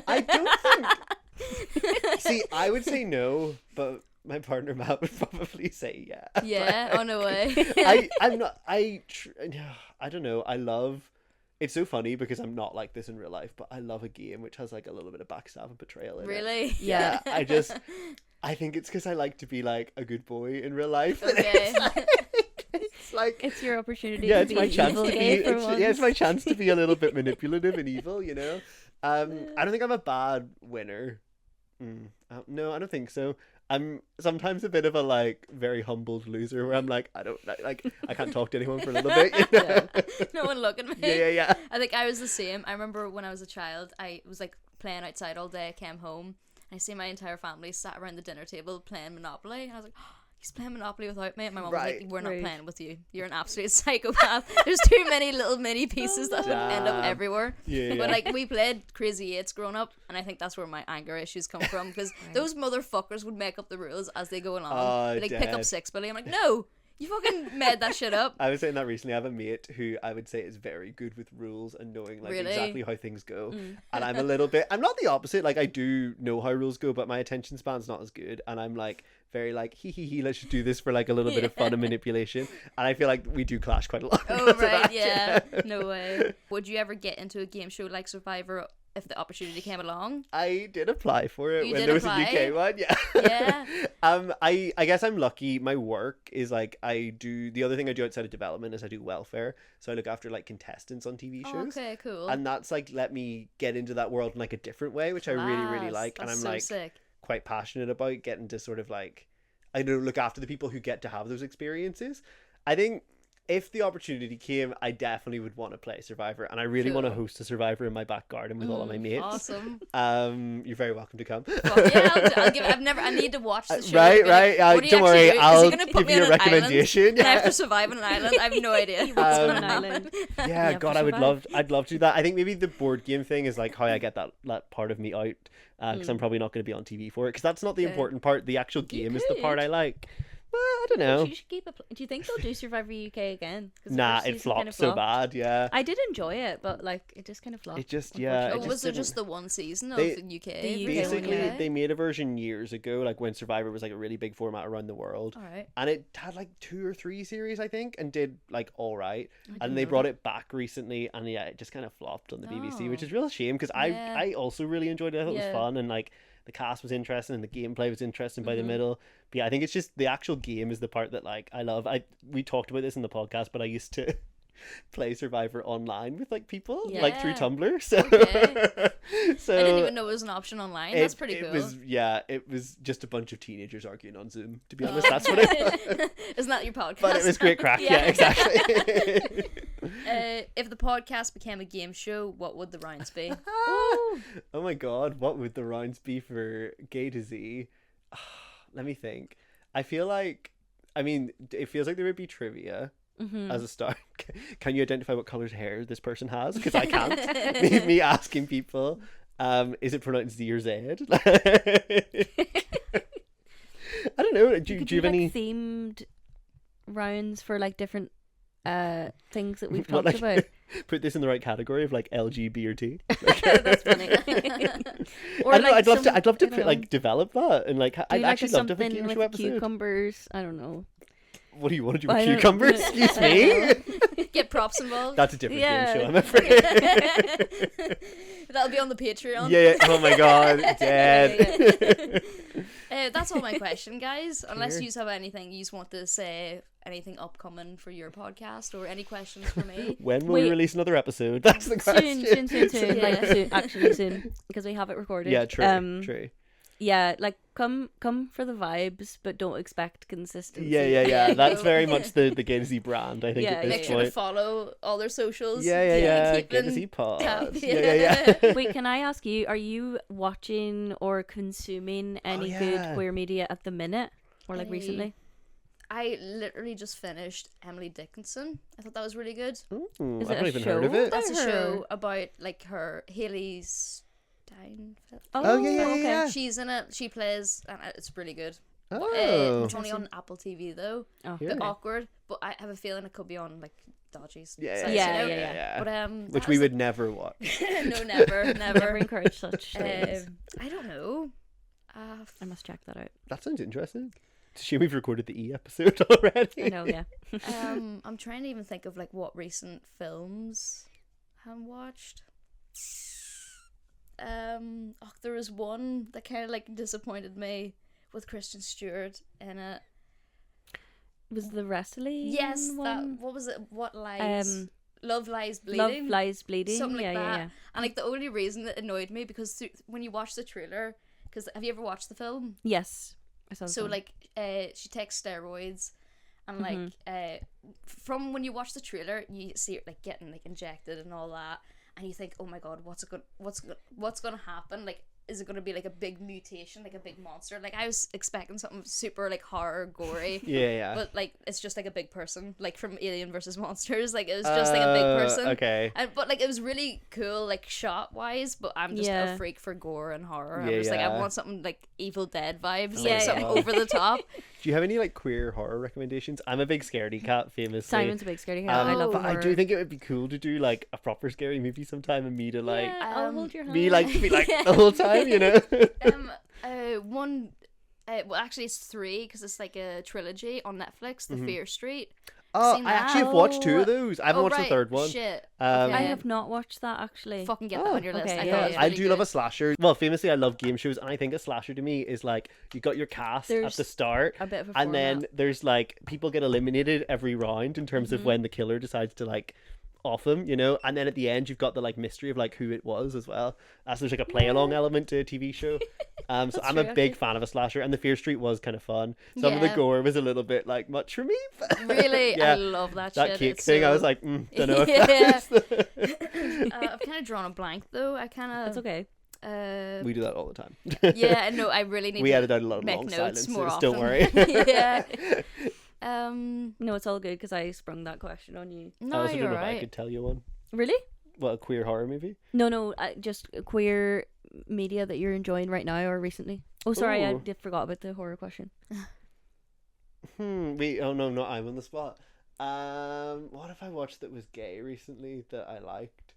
I don't think See, I would say no, but my partner Matt would probably say yeah. Yeah. Oh no way. I'm not. I don't know. I love. It's so funny because I'm not like this in real life, but I love a game which has like a little bit of backstab and betrayal in it. Really? Yeah. I think it's because I like to be like a good boy in real life. Okay. It's like It's your opportunity yeah, to it's be my chance evil to gay be. for once. Yeah, it's my chance to be a little bit manipulative and evil. You know. I don't think I'm a bad winner. No, I don't think so. I'm sometimes a bit of a like very humbled loser where I'm like I can't talk to anyone for a little bit. You know? No one look at me. Yeah. I think I was the same. I remember when I was a child, I was like playing outside all day. I came home and I see my entire family sat around the dinner table playing Monopoly, and I was like, oh, he's playing Monopoly without me. And my mom was like, we're not Right. playing with you. You're an absolute psychopath. There's too many little mini pieces that end up Damn. everywhere. Yeah. But like we played Crazy Eights growing up, and I think that's where my anger issues come from, because those motherfuckers would make up the rules as they go along. Oh, They'd, like pick up dead. 6 Billie. I'm like, no, you fucking made that shit up. I was saying that recently. I have a mate who I would say is very good with rules and knowing like Really? exactly how things go. And I'm a little bit. I'm not the opposite. Like I do know how rules go, but my attention span's not as good. And I'm like very like hee. Let's just do this for like a little bit of fun and manipulation. And I feel like we do clash quite a lot. Oh because of right, that. yeah. No way. Would you ever get into a game show like Survivor if the opportunity came along? I did apply for it You when did there was apply? a UK one. Yeah. Yeah. I guess I'm lucky. My work is like I do. The other thing I do outside of development is I do welfare. So I look after like contestants on TV shows. Okay, cool. And that's like let me get into that world in like a different way, which I really Class. like. And That's I'm so like sick. quite passionate about getting to sort of like I don't know, look after the people who get to have those experiences. I think if the opportunity came, I definitely would want to play Survivor, and I really want to Cool. host a Survivor in my back garden with all of my mates. Awesome. You're very welcome to come. Well, yeah, I'll give. I need to watch the show. Right. What do you Don't actually worry, do? Is I'll he gonna put give me you on a an recommendation. island? And I have to survive on an island. I have no idea. What's on gonna an happen. island. Yeah, Yeah, God, for I'd love to do that. I think maybe the board game thing is like how I get that part of me out, because I'm probably not going to be on TV for it, because that's not the Okay. important part. The actual game is the part could. I like. Well, I don't know. You should keep it. Do you think they'll do Survivor UK again? 'Cause the Nah, first it season flopped kinda so bad. Yeah, I did enjoy it, but like it just kind of flopped. it just yeah. Oh, It was just there didn't- just the one season of They- the UK? the UK one, basically yeah. they made a version years ago, like when Survivor was like a really big format around the world. All right. And it had like 2 or 3 series, I think, and did like all right. didn't And they know brought that. it back recently, and yeah, it just kind of flopped on the BBC, which Oh. is a real shame because Yeah. I also really enjoyed it. I thought it Yeah. was fun, and like the cast was interesting, and the gameplay was interesting by the Mm-hmm. middle. But yeah, I think it's just the actual game is the part that like I love. We talked about this in the podcast, but I used to play Survivor online with like people, like through Yeah. Tumblr. So, Okay. so I didn't even know it was an option online. That's pretty cool. It was just a bunch of teenagers arguing on Zoom. To be honest, that's what it was. Isn't that your podcast? But it was great crack. Yeah, exactly. If the podcast became a game show, what would the rounds be? Ooh. Oh my god, what would the rounds be for Gay to Z? Let me think. I feel like, I mean, it feels like there would be trivia as a start. Can you identify what colour's hair this person has? Because I can't. me asking people, is it pronounced Z or Z? I don't know. Do you have like, any themed rounds for like different things that we've What, talked like, about? put this in the right category of like L, G, B, or T? That's funny. Or I don't know, like I'd love to I don't know. like develop that and like I'd Do like actually love to have a something game with show episode. cucumbers. I don't know. What do you want to do I with don't- cucumbers? Excuse me. Get props involved. That's a different Yeah. game show, I'm afraid. That'll be on the Patreon. Yeah. Oh my god, dead. That's all my question, guys. Unless Here. you have anything you just want to say, anything upcoming for your podcast, or any questions for me. When will we Wait. release another episode? That's the question. Soon. Yeah. Like soon, actually soon, because we have it recorded. Yeah, true. True. Yeah, like come for the vibes, but don't expect consistency. Yeah. Yeah, That's no. very much the Gay to Z brand, I think, Yeah, at this Make sure to point. follow all their socials. Yeah. Keep Gay to in Z pod. tab. Yeah. Wait, can I ask you, are you watching or consuming any yeah. good queer media at the minute? Or like Hey. recently? I literally just finished Emily Dickinson. I thought that was really good. Ooh, Is I've it not a even heard of show? it. That's a her. show about like her Haley Steinfeld. Oh, yeah. okay. She's in it. She plays, and it's really good. Oh. It's only on Apple TV though. Oh, Yeah. Bit awkward, but I have a feeling it could be on like dodgy Yeah, sites, Yeah, you know? yeah. But Which that we was would never watch. no, never. Never encourage such things. I don't know. I must check that out. That sounds interesting. It's a shame we've recorded the E episode already. I know, yeah. I'm trying to even think of like what recent films I've watched. There was one that kind of like disappointed me with Kristen Stewart in it. Was the wrestling Yes, that one? what was it? What lies? Love Lies Bleeding. Love Lies Bleeding. Something like yeah, that. yeah. And like the only reason that annoyed me because when you watch the trailer, because have you ever watched the film? Yes. I saw the So film. like she takes steroids and like from when you watch the trailer you see it like getting like injected and all that and you think, oh my god, what's gonna happen? Like, is it gonna be like a big mutation, like a big monster? Like I was expecting something super like horror gory. Yeah. But like it's just like a big person, like from Alien versus Monsters. Like it was just like a big person. Okay. But like it was really cool, like shot wise. But I'm just Yeah. a freak for gore and horror. Yeah, I'm just like I yeah. want something like Evil Dead vibes, Oh like my something God. over the top. Do you have any like queer horror recommendations? I'm a big scaredy cat, famously. Simon's a big scaredy cat. I love but I horror. do think it would be cool to do like a proper scary movie sometime and me to like Yeah, I'll hold your hand. be like the whole time, you know. One. Well, actually, it's 3 because it's like a trilogy on Netflix. The Fear Street. Oh, Seen I that? actually have watched 2 of those. I haven't watched right. the third one. Shit. Um, I Okay. have not watched that actually. Fucking get Oh, that on your list. okay, I yeah, thought it was yeah. I really do love a good. slasher. Well, famously, I love game shows, and I think a slasher to me is like you got your cast at There's the start, a bit of a and then format. there's like people get eliminated every round in terms of when the killer decides to like off them, you know, and then at the end you've got the like mystery of like who it was as well. So there's like a play along element to a TV show. So I'm a true, big actually. fan of a slasher, and the Fear Street was kind of fun. Some of the Yeah. gore was a little bit like much for me. But Really, yeah, I love that that shit. cake It's thing, I so- was like, don't know if Yeah. that's I've kind of drawn a blank though. I kind of. That's okay. we do that all the time. Yeah, no, I really need We to edit out a lot of make long notes silences. more often. Don't worry. Yeah. No, it's all good because I sprung that question on you. I No, also you're don't know if I right. could tell you one. Really? What, a queer horror movie? No, just queer media that you're enjoying right now or recently. Oh, sorry, I Ooh. did forgot about the horror question. Wait, oh no, not I'm on the spot. What have I watched that was gay recently that I liked?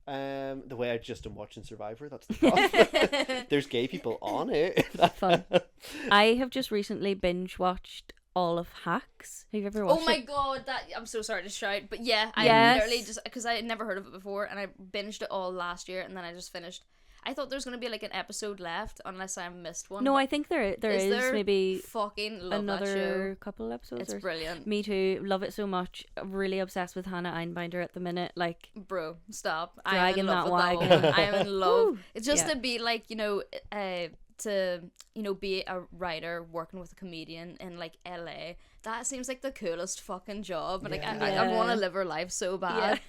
The way I just am watching Survivor, that's the problem. There's gay people on it. Fun. I have just recently binge watched all of Hacks. Have you ever watched Oh my it? god, that I'm so sorry to shout, but yeah, I Yes. literally just because I had never heard of it before, and I binged it all last year, and then I just finished. I thought there was gonna be like an episode left, unless I missed one. No, but I think there is there? maybe fucking love that show. another couple episodes. It's or... brilliant, Me too. Love it so much. Really obsessed with Hannah Einbinder at the minute. Like, bro. Stop. Dragging I'm in love that with wagon. that woman. I am in love. Woo. It's just Yeah. to be like, to, you know, be a writer working with a comedian in like LA, that seems like the coolest fucking job. But like I want to live her life so bad.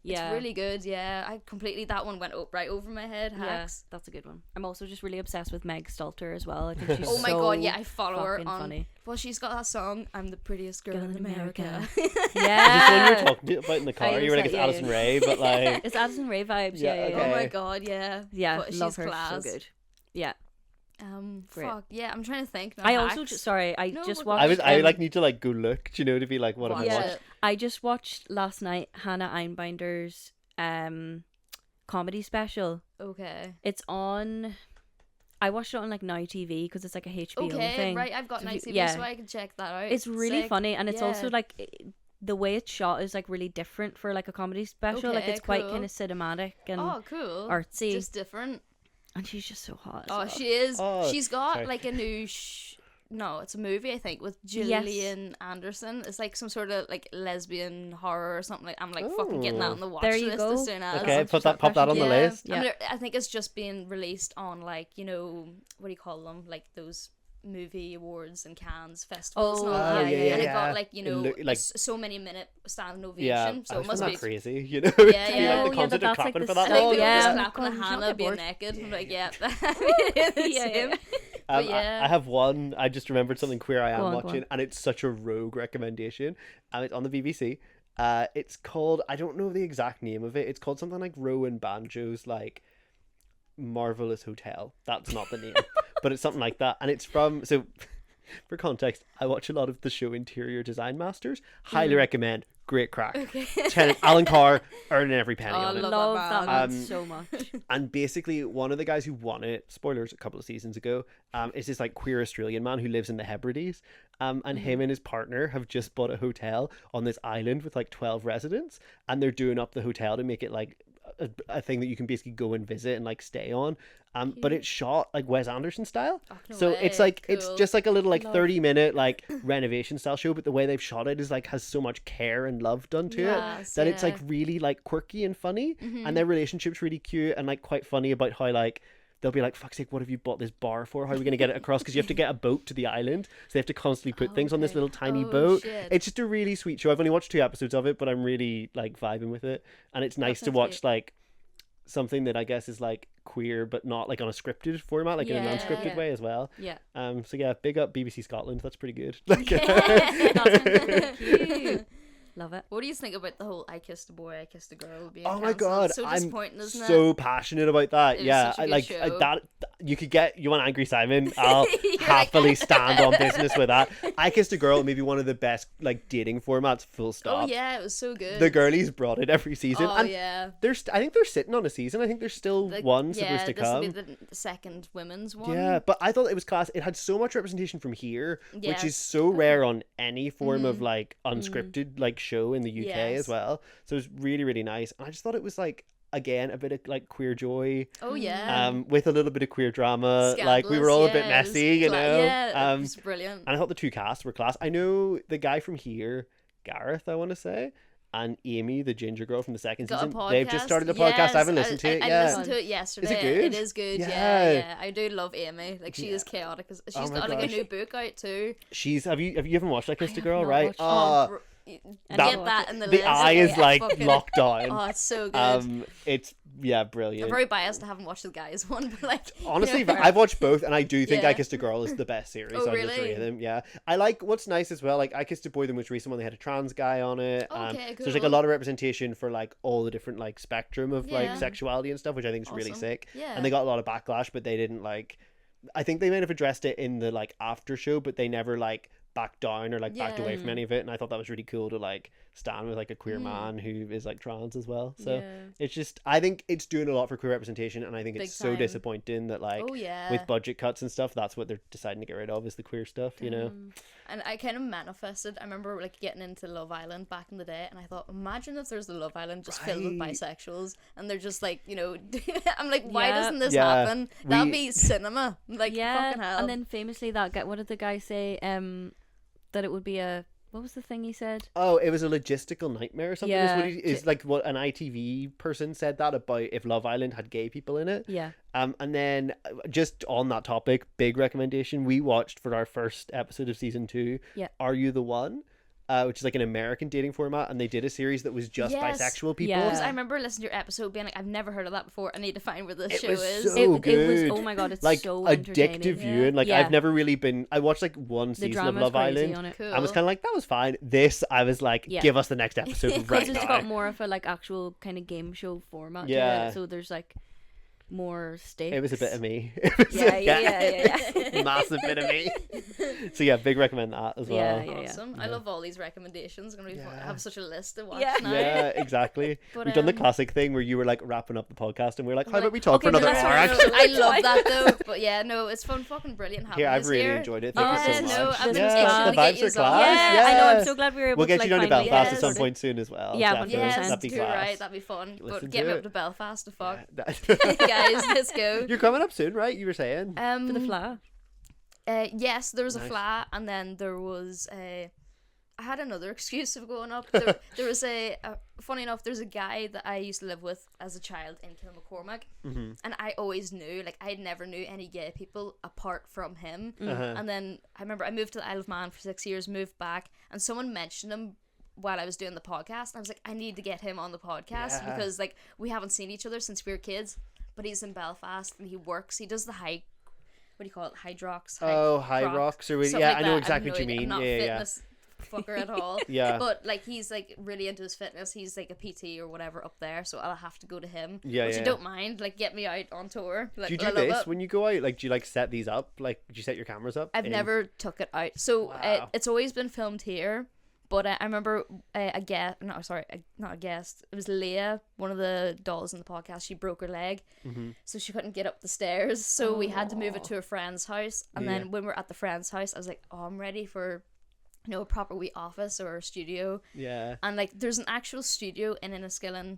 It's really good. I completely, that one went right over my head. Hacks. That's a good one. I'm also just really obsessed with Meg Stalter as well. I think she's oh my god, yeah, I follow her on funny. Well, she's got that song, I'm the prettiest girl in America. Is this one you were talking about in the car? You were like, it's Addison Rae, but like it's Addison Rae vibes. Okay. Oh my god, yeah, but love she's her. class. So good. Yeah. Great. Fuck yeah, I'm trying to think now. I also just watched I like need to like go look, do you know, to be like, what have I watched? I just watched last night Hannah Einbinder's comedy special. Okay. It's on, I watched it on like Now TV because it's like a HBO thing. Right, I've got Now TV, so I can check that out. It's really funny, and it's also like the way it's shot is like really different for like a comedy special. Like it's quite kind of cinematic and artsy. Just different. And she's just so hot. She is. She's got like a new no, it's a movie, I think, with Gillian Anderson. It's like some sort of like lesbian horror or something. Like I'm like fucking getting that on the watch list as soon as. Okay, pop that on the list. Yeah. I think it's just being released on like, you know, what do you call them? Like those movie awards and Cannes festivals and all that. And it got like, you know, like so many minute standing ovation. So it must be crazy, you know. Yeah. Like the concert of clapping for that. Like just clapping at Hannah being naked. I'm like, I have one. I just remembered something queer I am watching, and it's such a rogue recommendation. And it's on the BBC. It's called, I don't know the exact name of it. It's called something like Rowan Banjo's like Marvelous Hotel. That's not the name, but it's something like that. And it's from, so for context, I watch a lot of the show Interior Design Masters. Highly recommend. Great crack. Alan Carr earning every penny on it. I love that man so much. And basically one of the guys who won it, spoilers, a couple of seasons ago, is this like queer Australian man who lives in the Hebrides, and him and his partner have just bought a hotel on this island with like 12 residents, and they're doing up the hotel to make it like a thing that you can basically go and visit and like stay on, but it's shot like Wes Anderson style. It's like it's just like a little like 30-minute like renovation style show, but the way they've shot it is like has so much care and love done to it that it's like really like quirky and funny, and their relationship's really cute and like quite funny about how like they'll be like, fuck's sake, what have you bought this bar for? How are we going to get it across? Because you have to get a boat to the island. So they have to constantly put things on this little tiny boat. Shit. It's just a really sweet show. I've only watched 2 episodes of it, but I'm really like vibing with it. And it's nice to watch like something that I guess is like queer, but not like on a scripted format, like in a non-scripted way as well. So yeah, big up BBC Scotland. That's pretty good. Like, That's cute. Love it. What do you think about the whole I kissed a boy, I kissed a girl being oh my god, so disappointing, isn't it? So passionate about that. Such a I good like show. that. You want Angry Simon? I'll happily stand on business with that. I Kissed a Girl, maybe one of the best like dating formats. Full stop. Oh yeah, it was so good. The girlies brought it every season. Oh yeah. I think they're sitting on a season. I think there's still one supposed to come. Yeah, this will be the second women's one. Yeah, but I thought it was class. It had so much representation from here, which is so rare on any form of like unscripted like show in the UK as well. So it was really, really nice. And I just thought it was like, again, a bit of like queer joy. Oh yeah. With a little bit of queer drama. Scandalous, like we were all a bit messy, you know. Yeah, it was brilliant. And I thought the 2 casts were class. I know the guy from here, Gareth, I want to say, and Amy, the ginger girl from the second season, they've just started a podcast. I haven't listened to it yet. I listened to it yesterday. Is it good? It is good. Yeah. I do love Amy. Like she is chaotic. She's got like a new book out too. Have you haven't watched I Kissed a Girl, not right? Get that in the list. The eye is like locked down. Oh, it's so good. It's brilliant. I'm very biased. I haven't watched the guys one, but like honestly, you know, I've watched both, and I do think I Kissed a Girl is the best series out of the 3 of them. Yeah, I like what's nice as well. Like I Kissed a Boy, the most recent one, they had a trans guy on it. Okay, cool. So there's like a lot of representation for like all the different like spectrum of like sexuality and stuff, which I think is really sick. Yeah. And they got a lot of backlash, but they didn't like. I think they might have addressed it in the like after show, but they never like backed down or like backed away from any of it, and I thought that was really cool to like stand with like a queer man who is like trans as well. So it's just, I think it's doing a lot for queer representation, and I think it's so disappointing that like with budget cuts and stuff, that's what they're deciding to get rid of, is the queer stuff, you know. And I kind of manifested, I remember like getting into Love Island back in the day, and I thought, imagine if there's the Love Island just filled with bisexuals, and they're just like, you know, I'm like, why doesn't this happen? That'd be cinema. Like fucking hell. And then famously what did the guy say? That it would be a what was the thing he said? Oh, it was a logistical nightmare or something. Yeah. Is like what an ITV person said that about if Love Island had gay people in it. Yeah. And then just on that topic, big recommendation. We watched for our first episode of season 2. Yeah. Are You the One? Which is like an American dating format, and they did a series that was just Yes. bisexual people. Yeah. Because I remember listening to your episode being like, I've never heard of that before. I need to find where this It show was is. so It was, good. oh my god, it's Like so addictive entertaining. viewing. Like Yeah. I've never really been. I watched like one The season of drama's Love crazy Island. on it. Cool. I was kind of like, that was fine. This, I was like, Yeah. give us the next episode right Because it's now. got more of a like actual kind of game show format to Yeah. it, so there's like more stakes. It was a bit of me. It was Yeah. massive bit of me. So yeah, big recommend that as well. Yeah. Awesome. I love all these recommendations. Gonna be fun. I Yeah. have such a list to watch Yeah. now. Yeah, exactly. But, We've done the um, classic thing where you were like wrapping up the podcast and we are like, how We're about like, we talk for okay, another but hour? let's- Actually, I love that though. But yeah, no, it's fun, fucking brilliant having Here, I've this really here. enjoyed it. Thank you so no, much. I've been Yeah, itching the to get vibes are yous on. class. Yeah, I know. I'm Yes. so glad we were able We'll to get like you down to finally Belfast yes. at some point soon as well. Yeah, definitely. 100%. Yes, That'd be too class. right. That'd be fun. Listen But get me to up it. to Belfast to fuck. Yeah. Guys, let's go. You're coming up soon, right? You were saying. for the flat. Yes, there was a Nice. flat, and then there was a. I had another excuse of going up. There was funny enough, there's a guy that I used to live with as a child in Kilmaccormack, and I always knew, like, I never knew any gay people apart from him. Uh-huh. And then I remember I moved to the Isle of Man for 6 years, moved back, and someone mentioned him while I was doing the podcast, and I was like, I need to get him on the podcast Yeah. because, like, we haven't seen each other since we were kids, but he's in Belfast and he does the what do you call it? Hydrox. High rocks or something yeah, like I know that. exactly what you I'm mean. not Yeah, fitness fucker at all. Yeah. But like he's like really into his fitness. He's like a PT or whatever up there, so I'll have to go to him. Yeah, which yeah. I don't mind. Like get me out on tour. Like, Do you I do love this it. when you go out? Like, do you like set these up? Like, do you set your cameras up? I've never took it out. So Wow. it's always been filmed here. But I remember a guest, not a guest. It was Leah, one of the dolls in the podcast. She broke her leg, so she couldn't get up the stairs. So we had to move it to a friend's house. And Yeah. then when we're at the friend's house, I was like, "Oh, I'm ready for, a proper wee office or a studio." Yeah. And like, there's an actual studio in Enniskillen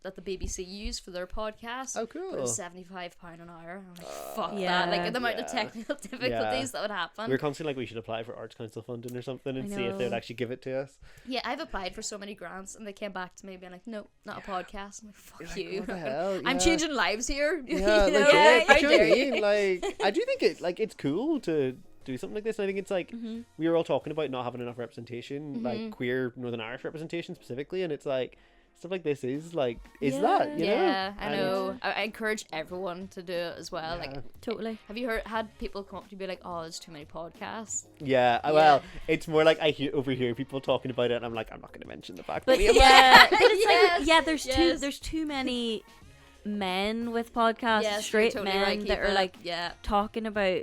that the BBC use for their podcast. Oh, cool. But it was £75 an hour. I'm like, fuck Yeah. that! Like the amount Yeah. of technical difficulties that would happen. We were constantly like, we should apply for Arts Council funding or something and I see if they would know. actually give it to us. Yeah, I've applied for so many grants and they came back to me being like, no, not a podcast. I'm like, fuck You're like, you. what the hell? I'm Yeah. changing lives here. Yeah, You like, know? yeah, How do you know what dare I you? mean? Like, I do think it's cool to do something like this. And I think it's like we were all talking about not having enough representation, like queer Northern Irish representation specifically, and it's like stuff like this is like that, you know? Yeah, I And know. I encourage everyone to do it as well. Yeah. Like, Totally. have you had people come up to you be like, "Oh, there's too many podcasts"? Yeah, Yeah. well, it's more like I overhear people talking about it, and I'm like, I'm not going to mention the fact that But we have yeah, but it's Yes, like there's yes. there's too many men with podcasts, Yes, straight you're totally men right, that are Keitha. like yeah. talking about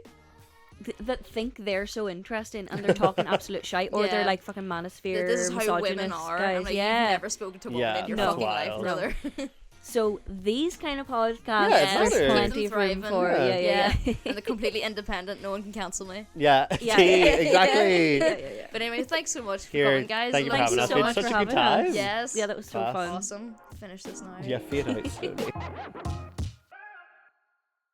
that think they're so interesting and they're talking absolute shite, or Yeah. they're like fucking manosphere This is how women misogynist are. guys. I'm like, Yeah. you've never spoken to a woman Yeah, in your that's fucking life, wild. brother. So these kind of podcasts, Yeah, it's there's better. plenty of room Keep them for. thriving. Yeah. and they're completely independent. No one can cancel me. Yeah, Yeah. see, exactly. Yeah. But anyway, thanks so much for Here, coming, guys. thank you for Thanks having us. so It's much such for a good having us. time. Yes. Yeah, that was so Class. fun. Awesome. Finish this now. Yeah, fade out slowly.